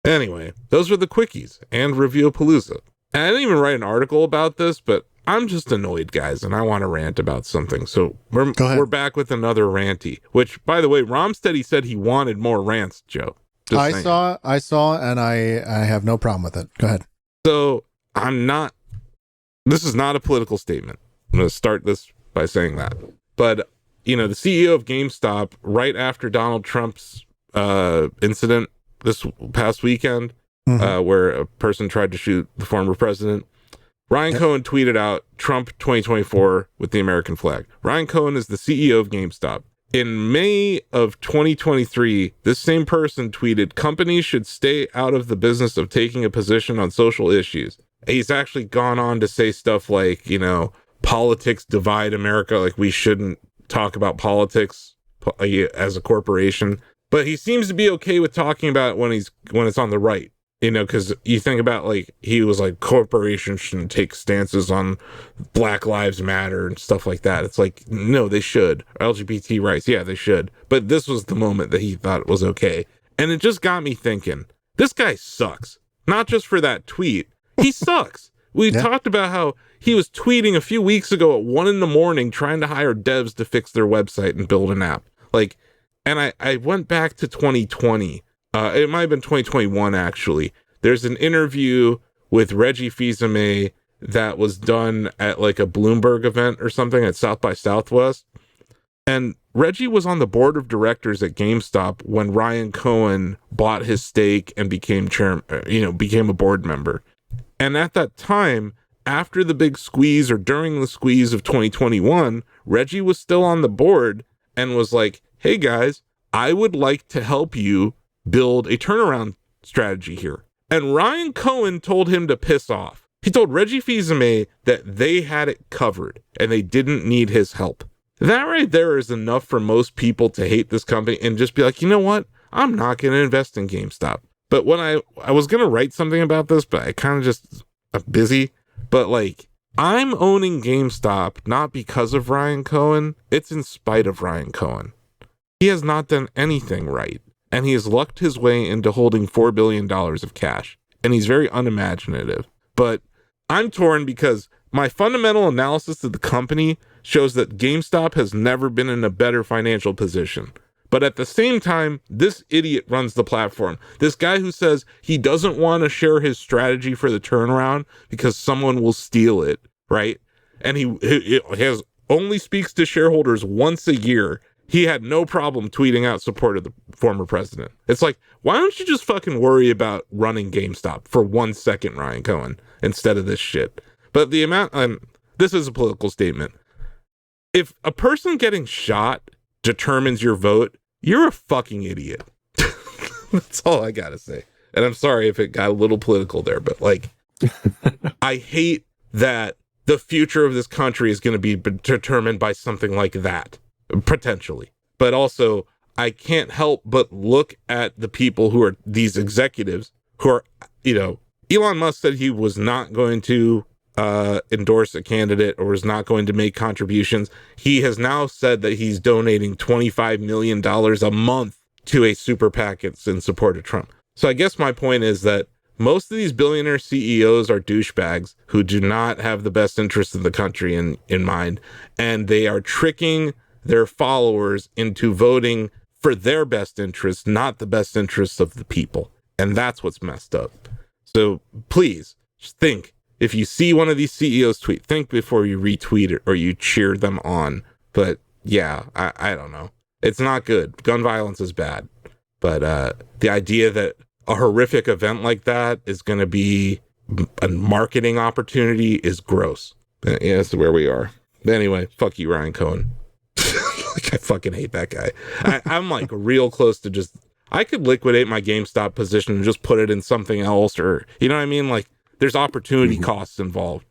Anyway, those are the quickies and Reviewapalooza. And I didn't even write an article about this, but I'm just annoyed, guys, and I want to rant about something. So we're back with another ranty, which, by the way, Romsteady said he wanted more rants, Joe.
I saw, and I have no problem with it. Go ahead.
So this is not a political statement. I'm going to start this by saying that. But, the CEO of GameStop, right after Donald Trump's incident this past weekend, where a person tried to shoot the former president, Ryan Cohen tweeted out Trump 2024 with the American flag. Ryan Cohen is the CEO of GameStop. In May of 2023, this same person tweeted, companies should stay out of the business of taking a position on social issues. He's actually gone on to say stuff like, politics divide America, like we shouldn't talk about politics as a corporation. But he seems to be okay with talking about it when it's on the right. Because you think about, like, he was like, corporations shouldn't take stances on Black Lives Matter and stuff like that. It's like, no, they should. LGBT rights, yeah, they should. But this was the moment that he thought it was okay. And it just got me thinking, this guy sucks. Not just for that tweet. He sucks. We talked about how he was tweeting a few weeks ago at 1 a.m. trying to hire devs to fix their website and build an app. Like, and I went back to 2020. It might have been 2021, actually. There's an interview with Reggie Fils-Aimé that was done at like a Bloomberg event or something at South by Southwest. And Reggie was on the board of directors at GameStop when Ryan Cohen bought his stake and became a board member. And at that time, after the big squeeze or during the squeeze of 2021, Reggie was still on the board and was like, hey guys, I would like to help you build a turnaround strategy here. And Ryan Cohen told him to piss off. He told Reggie Fils-Aimé that they had it covered and they didn't need his help. That right there is enough for most people to hate this company and just be like, you know what? I'm not going to invest in GameStop. But when I was going to write something about this, but I kind of just I'm busy. But like, I'm owning GameStop not because of Ryan Cohen. It's in spite of Ryan Cohen. He has not done anything right. And he has lucked his way into holding $4 billion of cash. And he's very unimaginative. But I'm torn because my fundamental analysis of the company shows that GameStop has never been in a better financial position. But at the same time, this idiot runs the platform. This guy who says he doesn't want to share his strategy for the turnaround because someone will steal it, right? And he only speaks to shareholders once a year. he had no problem tweeting out support of the former president. It's like, why don't you just fucking worry about running GameStop for 1 second, Ryan Cohen, instead of this shit? But the amount, this is a political statement. If a person getting shot determines your vote, you're a fucking idiot. That's all I gotta say. And I'm sorry if it got a little political there, but like, I hate that the future of this country is going to be determined by something like that, potentially. But also, I can't help but look at the people who are these executives who are, Elon Musk said he was not going to endorse a candidate or was not going to make contributions. He has now said that he's donating $25 million a month to a super PAC in support of Trump. So I guess my point is that most of these billionaire CEOs are douchebags who do not have the best interests of the country in mind, and they are tricking their followers into voting for their best interests, not the best interests of the people. And that's what's messed up. So please, just think. If you see one of these CEOs tweet, think before you retweet it or you cheer them on. But yeah, I don't know. It's not good. Gun violence is bad. But the idea that a horrific event like that is going to be a marketing opportunity is gross. Yeah, that's where we are. But anyway, fuck you, Ryan Cohen. Like, I fucking hate that guy. I'm like real close to just, I could liquidate my GameStop position and just put it in something else, or, you know what I mean? Like, there's opportunity costs involved.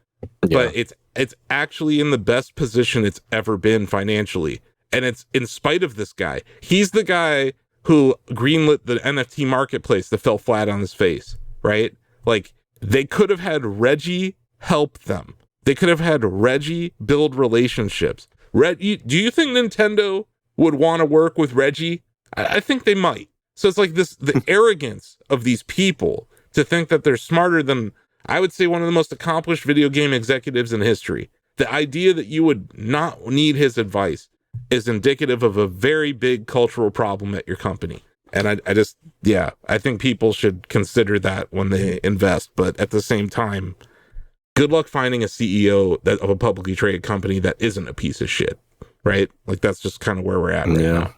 Yeah. But it's actually in the best position it's ever been financially. And it's in spite of this guy. He's the guy who greenlit the NFT marketplace that fell flat on his face, right? Like, they could have had Reggie help them. They could have had Reggie build relationships. Do you think Nintendo would want to work with Reggie? I think they might. So it's like the arrogance of these people to think that they're smarter than, I would say, one of the most accomplished video game executives in history. The idea that you would not need his advice is indicative of a very big cultural problem at your company. And I think people should consider that when they invest. But at the same time, good luck finding a CEO of a publicly traded company that isn't a piece of shit, right? Like, that's just kind of where we're at right now.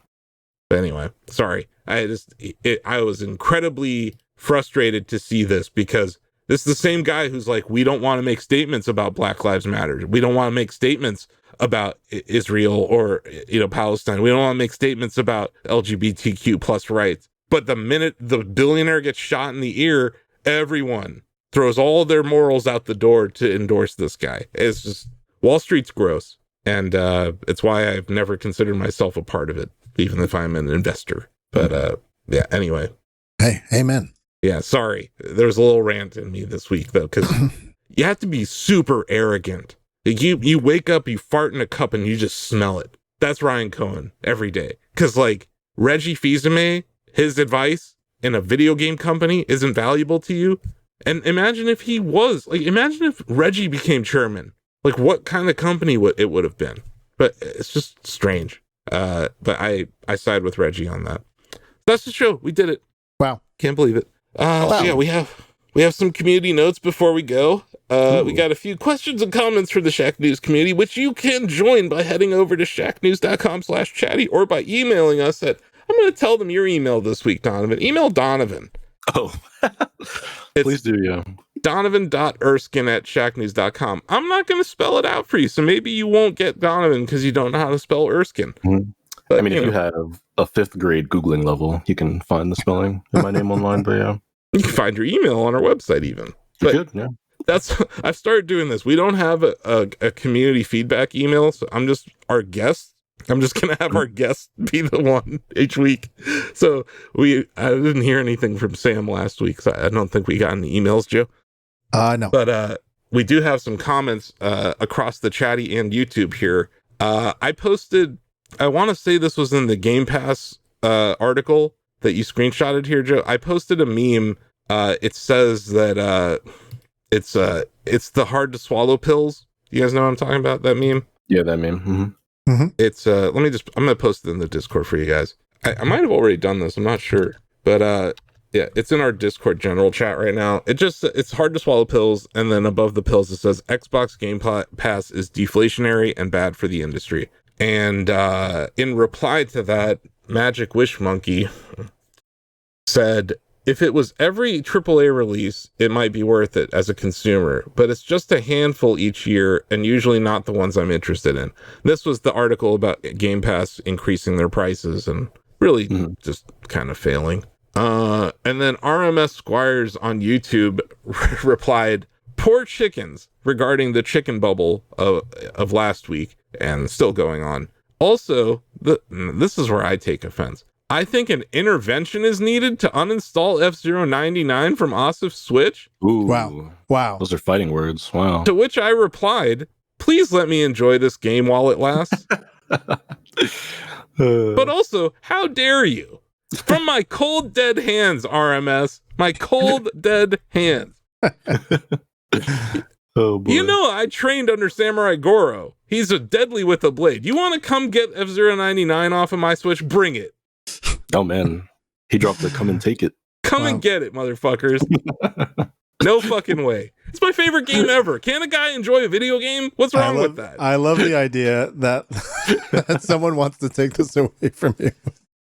But anyway, sorry. I was incredibly frustrated to see this, because this is the same guy who's like, we don't want to make statements about Black Lives Matter. We don't want to make statements about Israel or, Palestine. We don't want to make statements about LGBTQ plus rights. But the minute the billionaire gets shot in the ear, everyone throws all their morals out the door to endorse this guy. It's just, Wall Street's gross. And it's why I've never considered myself a part of it, even if I'm an investor. But yeah, anyway.
Hey, amen.
Yeah, sorry. There was a little rant in me this week, though, because you have to be super arrogant. You wake up, you fart in a cup, and you just smell it. That's Ryan Cohen every day. Because, like, Reggie Fils-Aimé, his advice in a video game company isn't valuable to you. And imagine if he was. Like, imagine if Reggie became chairman. Like, what kind of company it would have been. But it's just strange. But I side with Reggie on that. That's the show. We did it.
Wow.
Can't believe it.
Wow.
So yeah, we have some community notes before we go. We got a few questions and comments from the Shack News community, which you can join by heading over to shacknews.com/chatty or by emailing us at, I'm going to tell them your email this week, Donovan. Email Donovan.
Oh, please do, yeah.
Donovan.Erskine@shacknews.com. I'm not going to spell it out for you, so maybe you won't get Donovan because you don't know how to spell Erskine.
Mm-hmm. But, I mean, if you have a 5th grade Googling level, you can find the spelling of my name online, but yeah.
You can find your email on our website even.
You could, yeah.
I've started doing this. We don't have a community feedback email, so I'm just our guests. I'm just going to have our guests be the one each week. So I didn't hear anything from Sam last week, so I don't think we got any emails, Joe.
No.
But we do have some comments across the chatty and YouTube here. I posted, I want to say this was in the Game Pass article that you screenshotted here, Joe. I posted a meme. It says that it's the hard to swallow pills. You guys know what I'm talking about, that meme?
Yeah, that meme. Mm-hmm.
Mm-hmm.
It's I'm gonna post it in the Discord for you guys. I might have already done this, I'm not sure, but yeah, it's in our Discord general chat right now. It's hard to swallow pills, and then above the pills it says Xbox Game Pass is deflationary and bad for the industry. And in reply to that, Magic Wish Monkey said, if it was every AAA release, it might be worth it as a consumer, but it's just a handful each year and usually not the ones I'm interested in. This was the article about Game Pass increasing their prices and really just kind of failing. And then RMS Squires on YouTube replied, poor chickens, regarding the chicken bubble of last week and still going on. Also, this is where I take offense. I think an intervention is needed to uninstall F-Zero 99 from Asif's Switch.
Ooh.
Wow.
Those are fighting words. Wow.
To which I replied, please let me enjoy this game while it lasts. But also, how dare you? From my cold, dead hands, RMS. My cold, dead hands.
Oh boy.
You know, I trained under Samurai Goro. He's a deadly with a blade. You want to come get F-Zero 99 off of my Switch? Bring it.
Oh man, he dropped the come and take it.
Come and get it, motherfuckers. No fucking way. It's my favorite game ever. Can a guy enjoy a video game? What's wrong with that?
I love the idea that, that someone wants to take this away from you.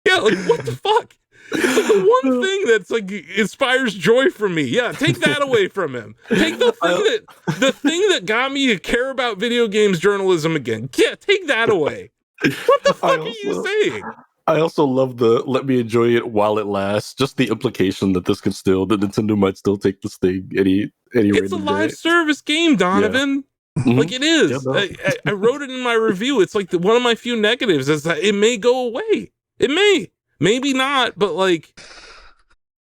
Yeah, like, what the fuck? It's like the one thing that's like inspires joy from me. Yeah, take that away from him. Take the thing that got me to care about video games journalism again. Yeah, take that away. What the fuck are you saying?
I also love the let me enjoy it while it lasts. Just the implication that this could still, that Nintendo might still take this thing any
It's a live service game, Donovan.
Yeah.
Like it is.
Yeah, no.
I wrote it in my review. It's like one of my few negatives is that it may go away. It may. Maybe not, but like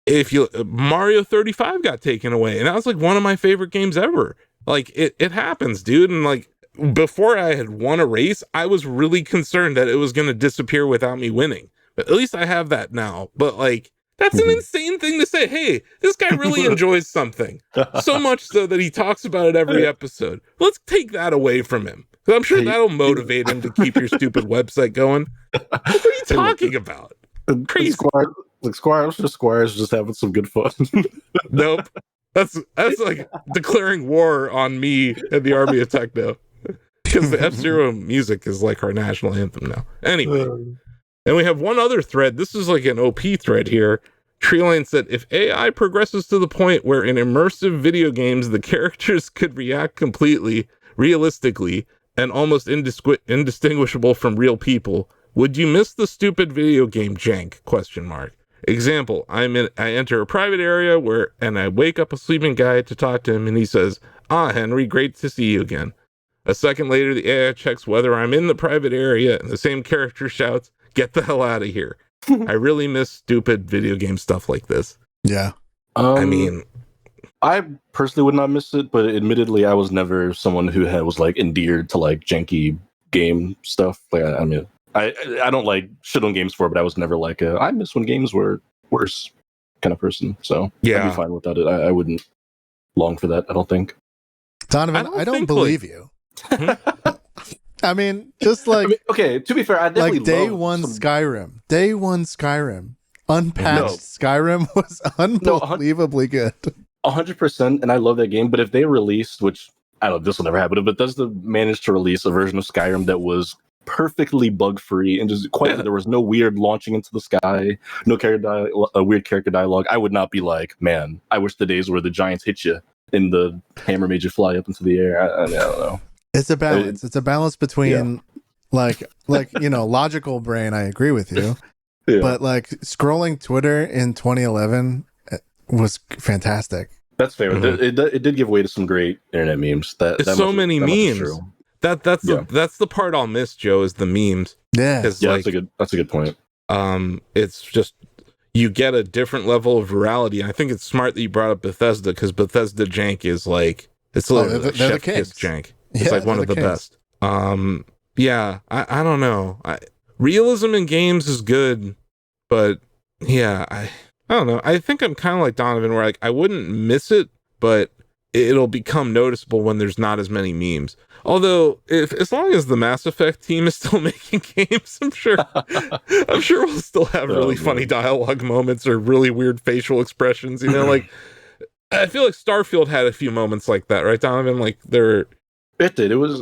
if you Mario 35 got taken away, and that was like one of my favorite games ever. Like it happens, dude. And like before I had won a race, I was really concerned that it was going to disappear without me winning. But at least I have that now. But like that's an insane thing to say. Hey, this guy really enjoys something so much so that he talks about it every episode. Let's take that away from him. Because I'm sure that'll motivate him to keep your stupid website going. What are you talking about? Crazy.
Squires just having some good fun.
Nope. That's like declaring war on me and the Army of Techno. Because the F-Zero music is like our national anthem now. Anyway. And we have one other thread. This is like an OP thread here. Treeline said, if AI progresses to the point where in immersive video games, the characters could react completely, realistically, and almost indistinguishable from real people, would you miss the stupid video game jank? ? Example, I enter a private area and I wake up a sleeping guy to talk to him, and he says, Henry, great to see you again. A second later, the AI checks whether I'm in the private area, and the same character shouts, get the hell out of here. I really miss stupid video game stuff like this.
Yeah.
I mean,
I personally would not miss it, but admittedly, I was never someone who was like endeared to like janky game stuff. Like, I mean, I don't like shit on games for it, but I was never like I miss when games were worse kind of person. So
yeah,
I'd be fine without it. I wouldn't long for that, I don't think.
Donovan, I don't believe you. I mean, just like
okay, to be fair, I definitely
like day one Skyrim, unpatched Skyrim was unbelievably good.
100%, and I love that game. But if they released, which I don't know, this will never happen, but does manage to release a version of Skyrim that was perfectly bug free and just there was no weird launching into the sky, no weird character dialogue, I would not be like, man, I wish the days where the giants hit you and the hammer made you fly up into the air. I don't know.
It's a balance. It's a balance between like logical brain. I agree with you, but like scrolling Twitter in 2011 was fantastic.
That's fair. Mm-hmm. It did give way to some great internet memes.
Many memes. That's the part I'll miss, Joe, is the memes.
Yeah,
that's a good point.
It's just you get a different level of virality. I think it's smart that you brought up Bethesda, because Bethesda jank is like it's literally
they're
chef
the
kiss jank. It's like one of the best. Yeah, I don't know. Realism in games is good, but yeah, I don't know. I think I'm kind of like Donovan, where like I wouldn't miss it, but it'll become noticeable when there's not as many memes. Although, as long as the Mass Effect team is still making games, I'm sure we'll still have really funny dialogue moments or really weird facial expressions. You know, like I feel like Starfield had a few moments like that, right, Donovan? Like
It did. It was,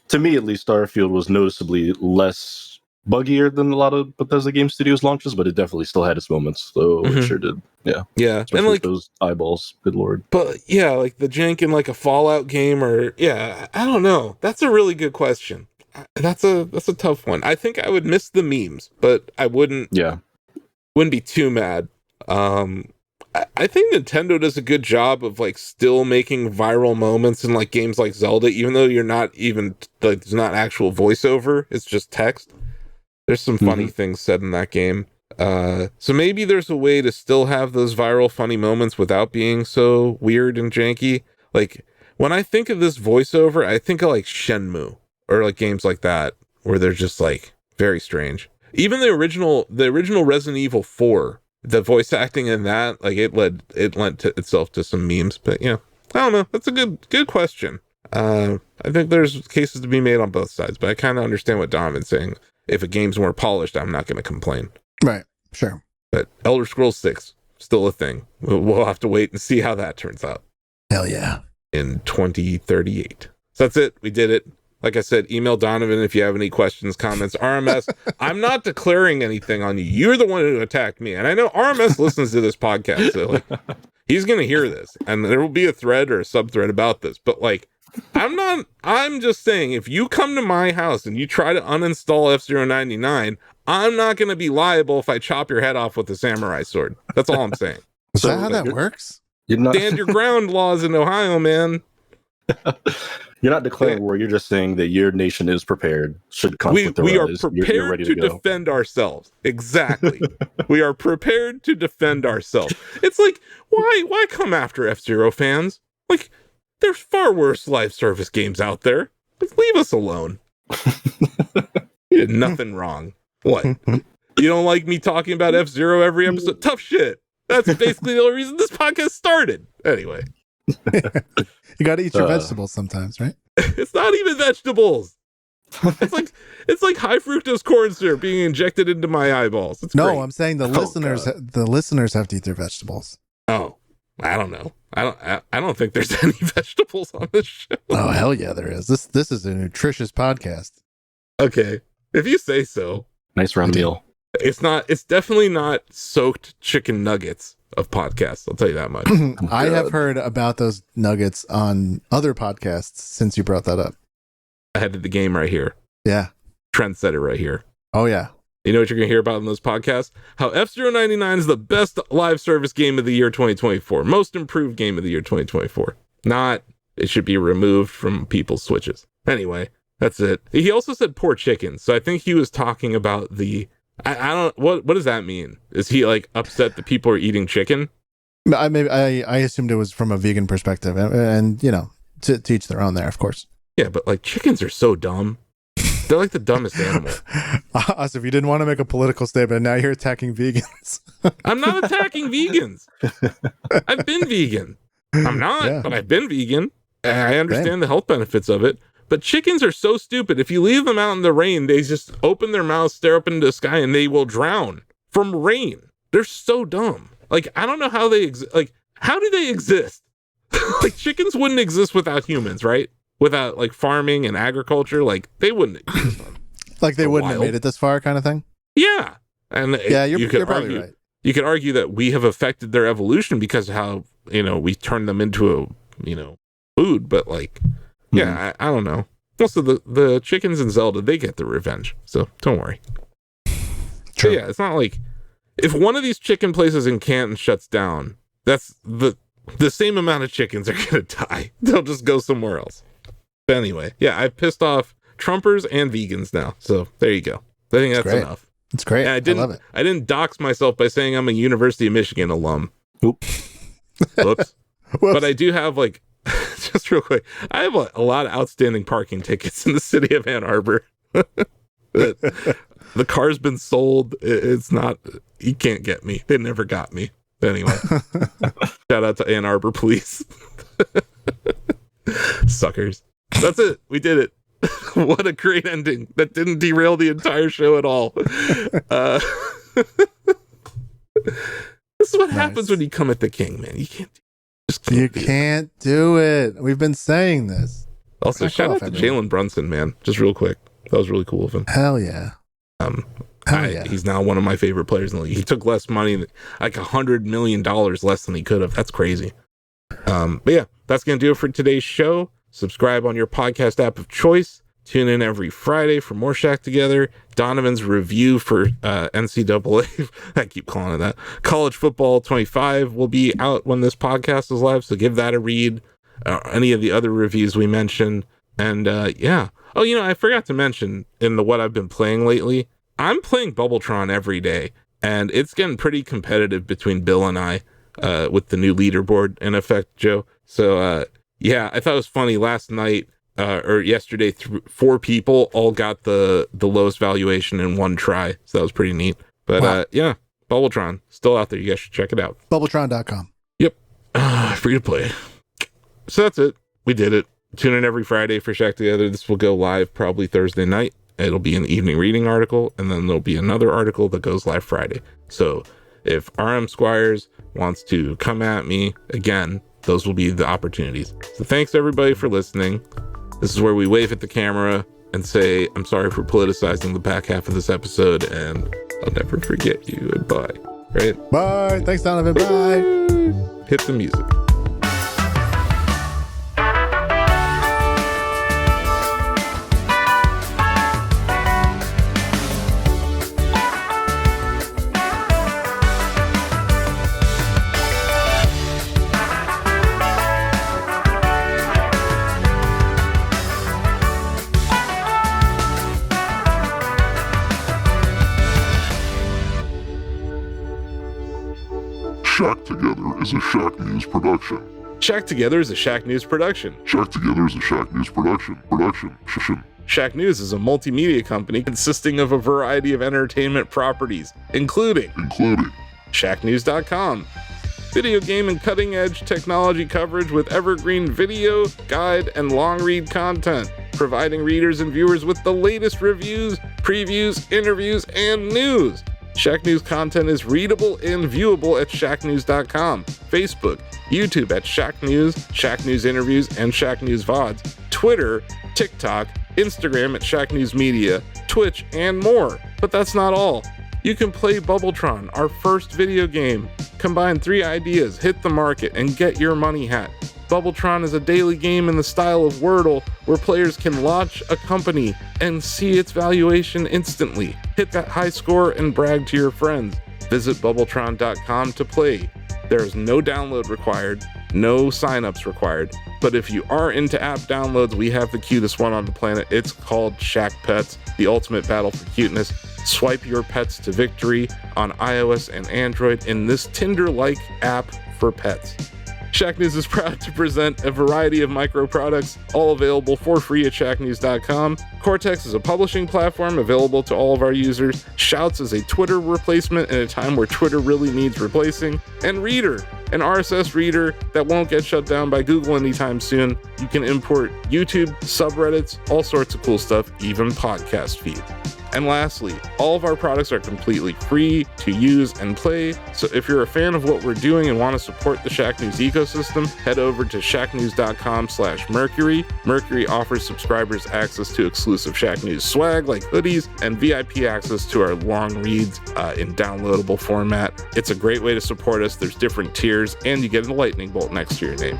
to me at least, Starfield was noticeably less buggier than a lot of Bethesda Game Studios launches, but it definitely still had its moments. So it sure did. Yeah.
Yeah.
Especially
and like
those eyeballs. Good lord.
But yeah, like the jank in like a Fallout game, or I don't know. That's a really good question. That's a tough one. I think I would miss the memes, but I wouldn't be too mad. I think Nintendo does a good job of like still making viral moments in like games like Zelda, even though you're not even like there's not actual voiceover, it's just text. There's some funny things said in that game. So maybe there's a way to still have those viral funny moments without being so weird and janky. Like when I think of this voiceover, I think of like Shenmue or like games like that where they're just like very strange. Even the original Resident Evil 4, the voice acting in that, like it lent itself to some memes. But yeah, I don't know. That's a good question. I think there's cases to be made on both sides, but I kind of understand what Donovan's saying. If a game's more polished, I'm not going to complain.
Right. Sure.
But Elder Scrolls 6, still a thing. We'll have to wait and see how that turns out.
Hell yeah.
In 2038. So that's it. We did it. Like I said, email Donovan if you have any questions, comments. RMS, I'm not declaring anything on you. You're the one who attacked me. And I know RMS listens to this podcast, so like, he's going to hear this. And there will be a thread or a sub-thread about this. But like, I'm just saying, if you come to my house and you try to uninstall F-099, I'm not going to be liable if I chop your head off with a samurai sword. That's all I'm saying.
Is that how that works?
Stand your ground laws in Ohio, man.
You're not declaring war. You're just saying that your nation is prepared. Should conflict arise,
we are prepared
ready
to
go.
defend ourselves. Exactly. We are prepared to defend ourselves. It's like, why come after F-Zero fans? Like, there's far worse live service games out there. Like, leave us alone. You did nothing wrong. What? You don't like me talking about F-Zero every episode? Tough shit. That's basically the only reason this podcast started. Anyway.
You got to eat your vegetables sometimes, right?
It's not even vegetables. It's like high fructose corn syrup being injected into my eyeballs. It's great.
I'm saying the listeners have to eat their vegetables.
Oh, I don't know. I don't think there's any vegetables on this show. Oh,
hell yeah, there is. This is a nutritious podcast.
Okay, if you say so.
Nice round meal.
It's definitely not soaked chicken nuggets of podcasts. I'll tell you that much.
I have heard about those nuggets on other podcasts since you brought that up.
Ahead of the game right here.
Yeah.
Trendsetter right here.
Oh, yeah.
You know what you're going to hear about in those podcasts? How F-099 is the best live service game of the year 2024. Most improved game of the year 2024. Not, it should be removed from people's Switches. Anyway, that's it. He also said poor chickens. So I think he was talking about the... I don't... What does that mean? Is he like upset that people are eating chicken?
I assumed it was from a vegan perspective. And you know, to each their own there, of course.
Yeah, but like chickens are so dumb. They're like the dumbest animal.
Asif, you didn't want to make a political statement, now you're attacking vegans.
I'm not attacking vegans. I've been vegan. I'm not, but I've been vegan. I understand the health benefits of it. But chickens are so stupid. If you leave them out in the rain, they just open their mouths, stare up into the sky, and they will drown from rain. They're so dumb. Like, I don't know how they exist. Like, how do they exist? Like, chickens wouldn't exist without humans, right? Without like farming and agriculture, like they wouldn't exist.
Like they wouldn't have made it this far, kind of thing.
Yeah, and
you're probably right.
You could argue that we have affected their evolution because of how we turned them into a food. But like, I don't know. Also, the chickens in Zelda, they get their revenge, so don't worry. True. Yeah, it's not like if one of these chicken places in Canton shuts down, that's the same amount of chickens are gonna die. They'll just go somewhere else. But anyway, yeah, I've pissed off Trumpers and vegans now. So there you go. I think that's enough.
It's great.
And I
love it.
I didn't dox myself by saying I'm a University of Michigan alum. Oops. Whoops. But I do have like, just real quick, I have a lot of outstanding parking tickets in the city of Ann Arbor. The car's been sold. It's not, you can't get me. They never got me. Anyway, shout out to Ann Arbor Police. Suckers. That's it. We did it. What a great ending. That didn't derail the entire show at all. This is what happens when you come at the king, man. You can't
do it. We've been saying this.
Also, shout out to Jalen Brunson, man. Just real quick. That was really cool of him.
Hell yeah.
He's now one of my favorite players in the league. He took less money, like $100 million less than he could have. That's crazy. But yeah, that's going to do it for today's show. Subscribe on your podcast app of choice. Tune in every Friday for more Shack Together. Donovan's review for NCAA, I keep calling it that, College Football 25 will be out when this podcast is live, so give that a read. Any of the other reviews we mentioned. And yeah. Oh, I forgot to mention in the what I've been playing lately, I'm playing Bubbletron every day, and it's getting pretty competitive between Bill and I with the new leaderboard in effect, Joe. So yeah, I thought it was funny last night or yesterday, 4 people all got the lowest valuation in one try. So that was pretty neat. But wow. Yeah, Bubbletron, still out there. You guys should check it out.
Bubbletron.com.
Yep. Free to play. So that's it. We did it. Tune in every Friday for Shack Together. This will go live probably Thursday night. It'll be an evening reading article, and then there'll be another article that goes live Friday. So if RM Squires wants to come at me again, those will be the opportunities. So thanks everybody for listening. This is where we wave at the camera and say, I'm sorry for politicizing the back half of this episode, and I'll never forget you, and bye. Right?
Bye. Thanks, Donovan. Bye.
Hit the music.
Shack Together is a Shack News production.
Shack Together is a Shack News production.
Shack Together is a Shack News production.
Shack News is a multimedia company consisting of a variety of entertainment properties, including ShackNews.com, video game and cutting-edge technology coverage with evergreen video, guide, and long-read content, providing readers and viewers with the latest reviews, previews, interviews, and news. Shack News content is readable and viewable at ShackNews.com, Facebook, YouTube at Shack News Interviews, and Shack News VODs, Twitter, TikTok, Instagram at Shack News Media, Twitch, and more. But that's not all. You can play Bubbletron, our first video game. Combine 3 ideas, hit the market, and get your money hat. Bubbletron is a daily game in the style of Wordle, where players can launch a company and see its valuation instantly. Hit that high score and brag to your friends. Visit Bubbletron.com to play. There is no download required, no signups required, but if you are into app downloads, we have the cutest one on the planet. It's called Shack Pets, the ultimate battle for cuteness. Swipe your pets to victory on iOS and Android in this Tinder-like app for pets. Shack News is proud to present a variety of micro products, all available for free at ShackNews.com. Cortex is a publishing platform available to all of our users. Shouts is a Twitter replacement in a time where Twitter really needs replacing. And Reader, an RSS reader that won't get shut down by Google anytime soon. You can import YouTube, subreddits, all sorts of cool stuff, even podcast feeds. And lastly, all of our products are completely free to use and play, so if you're a fan of what we're doing and want to support the Shack News ecosystem, head over to shacknews.com/Mercury. Mercury offers subscribers access to exclusive Shack News swag like hoodies and VIP access to our long reads in downloadable format. It's a great way to support us. There's different tiers, and you get a lightning bolt next to your name.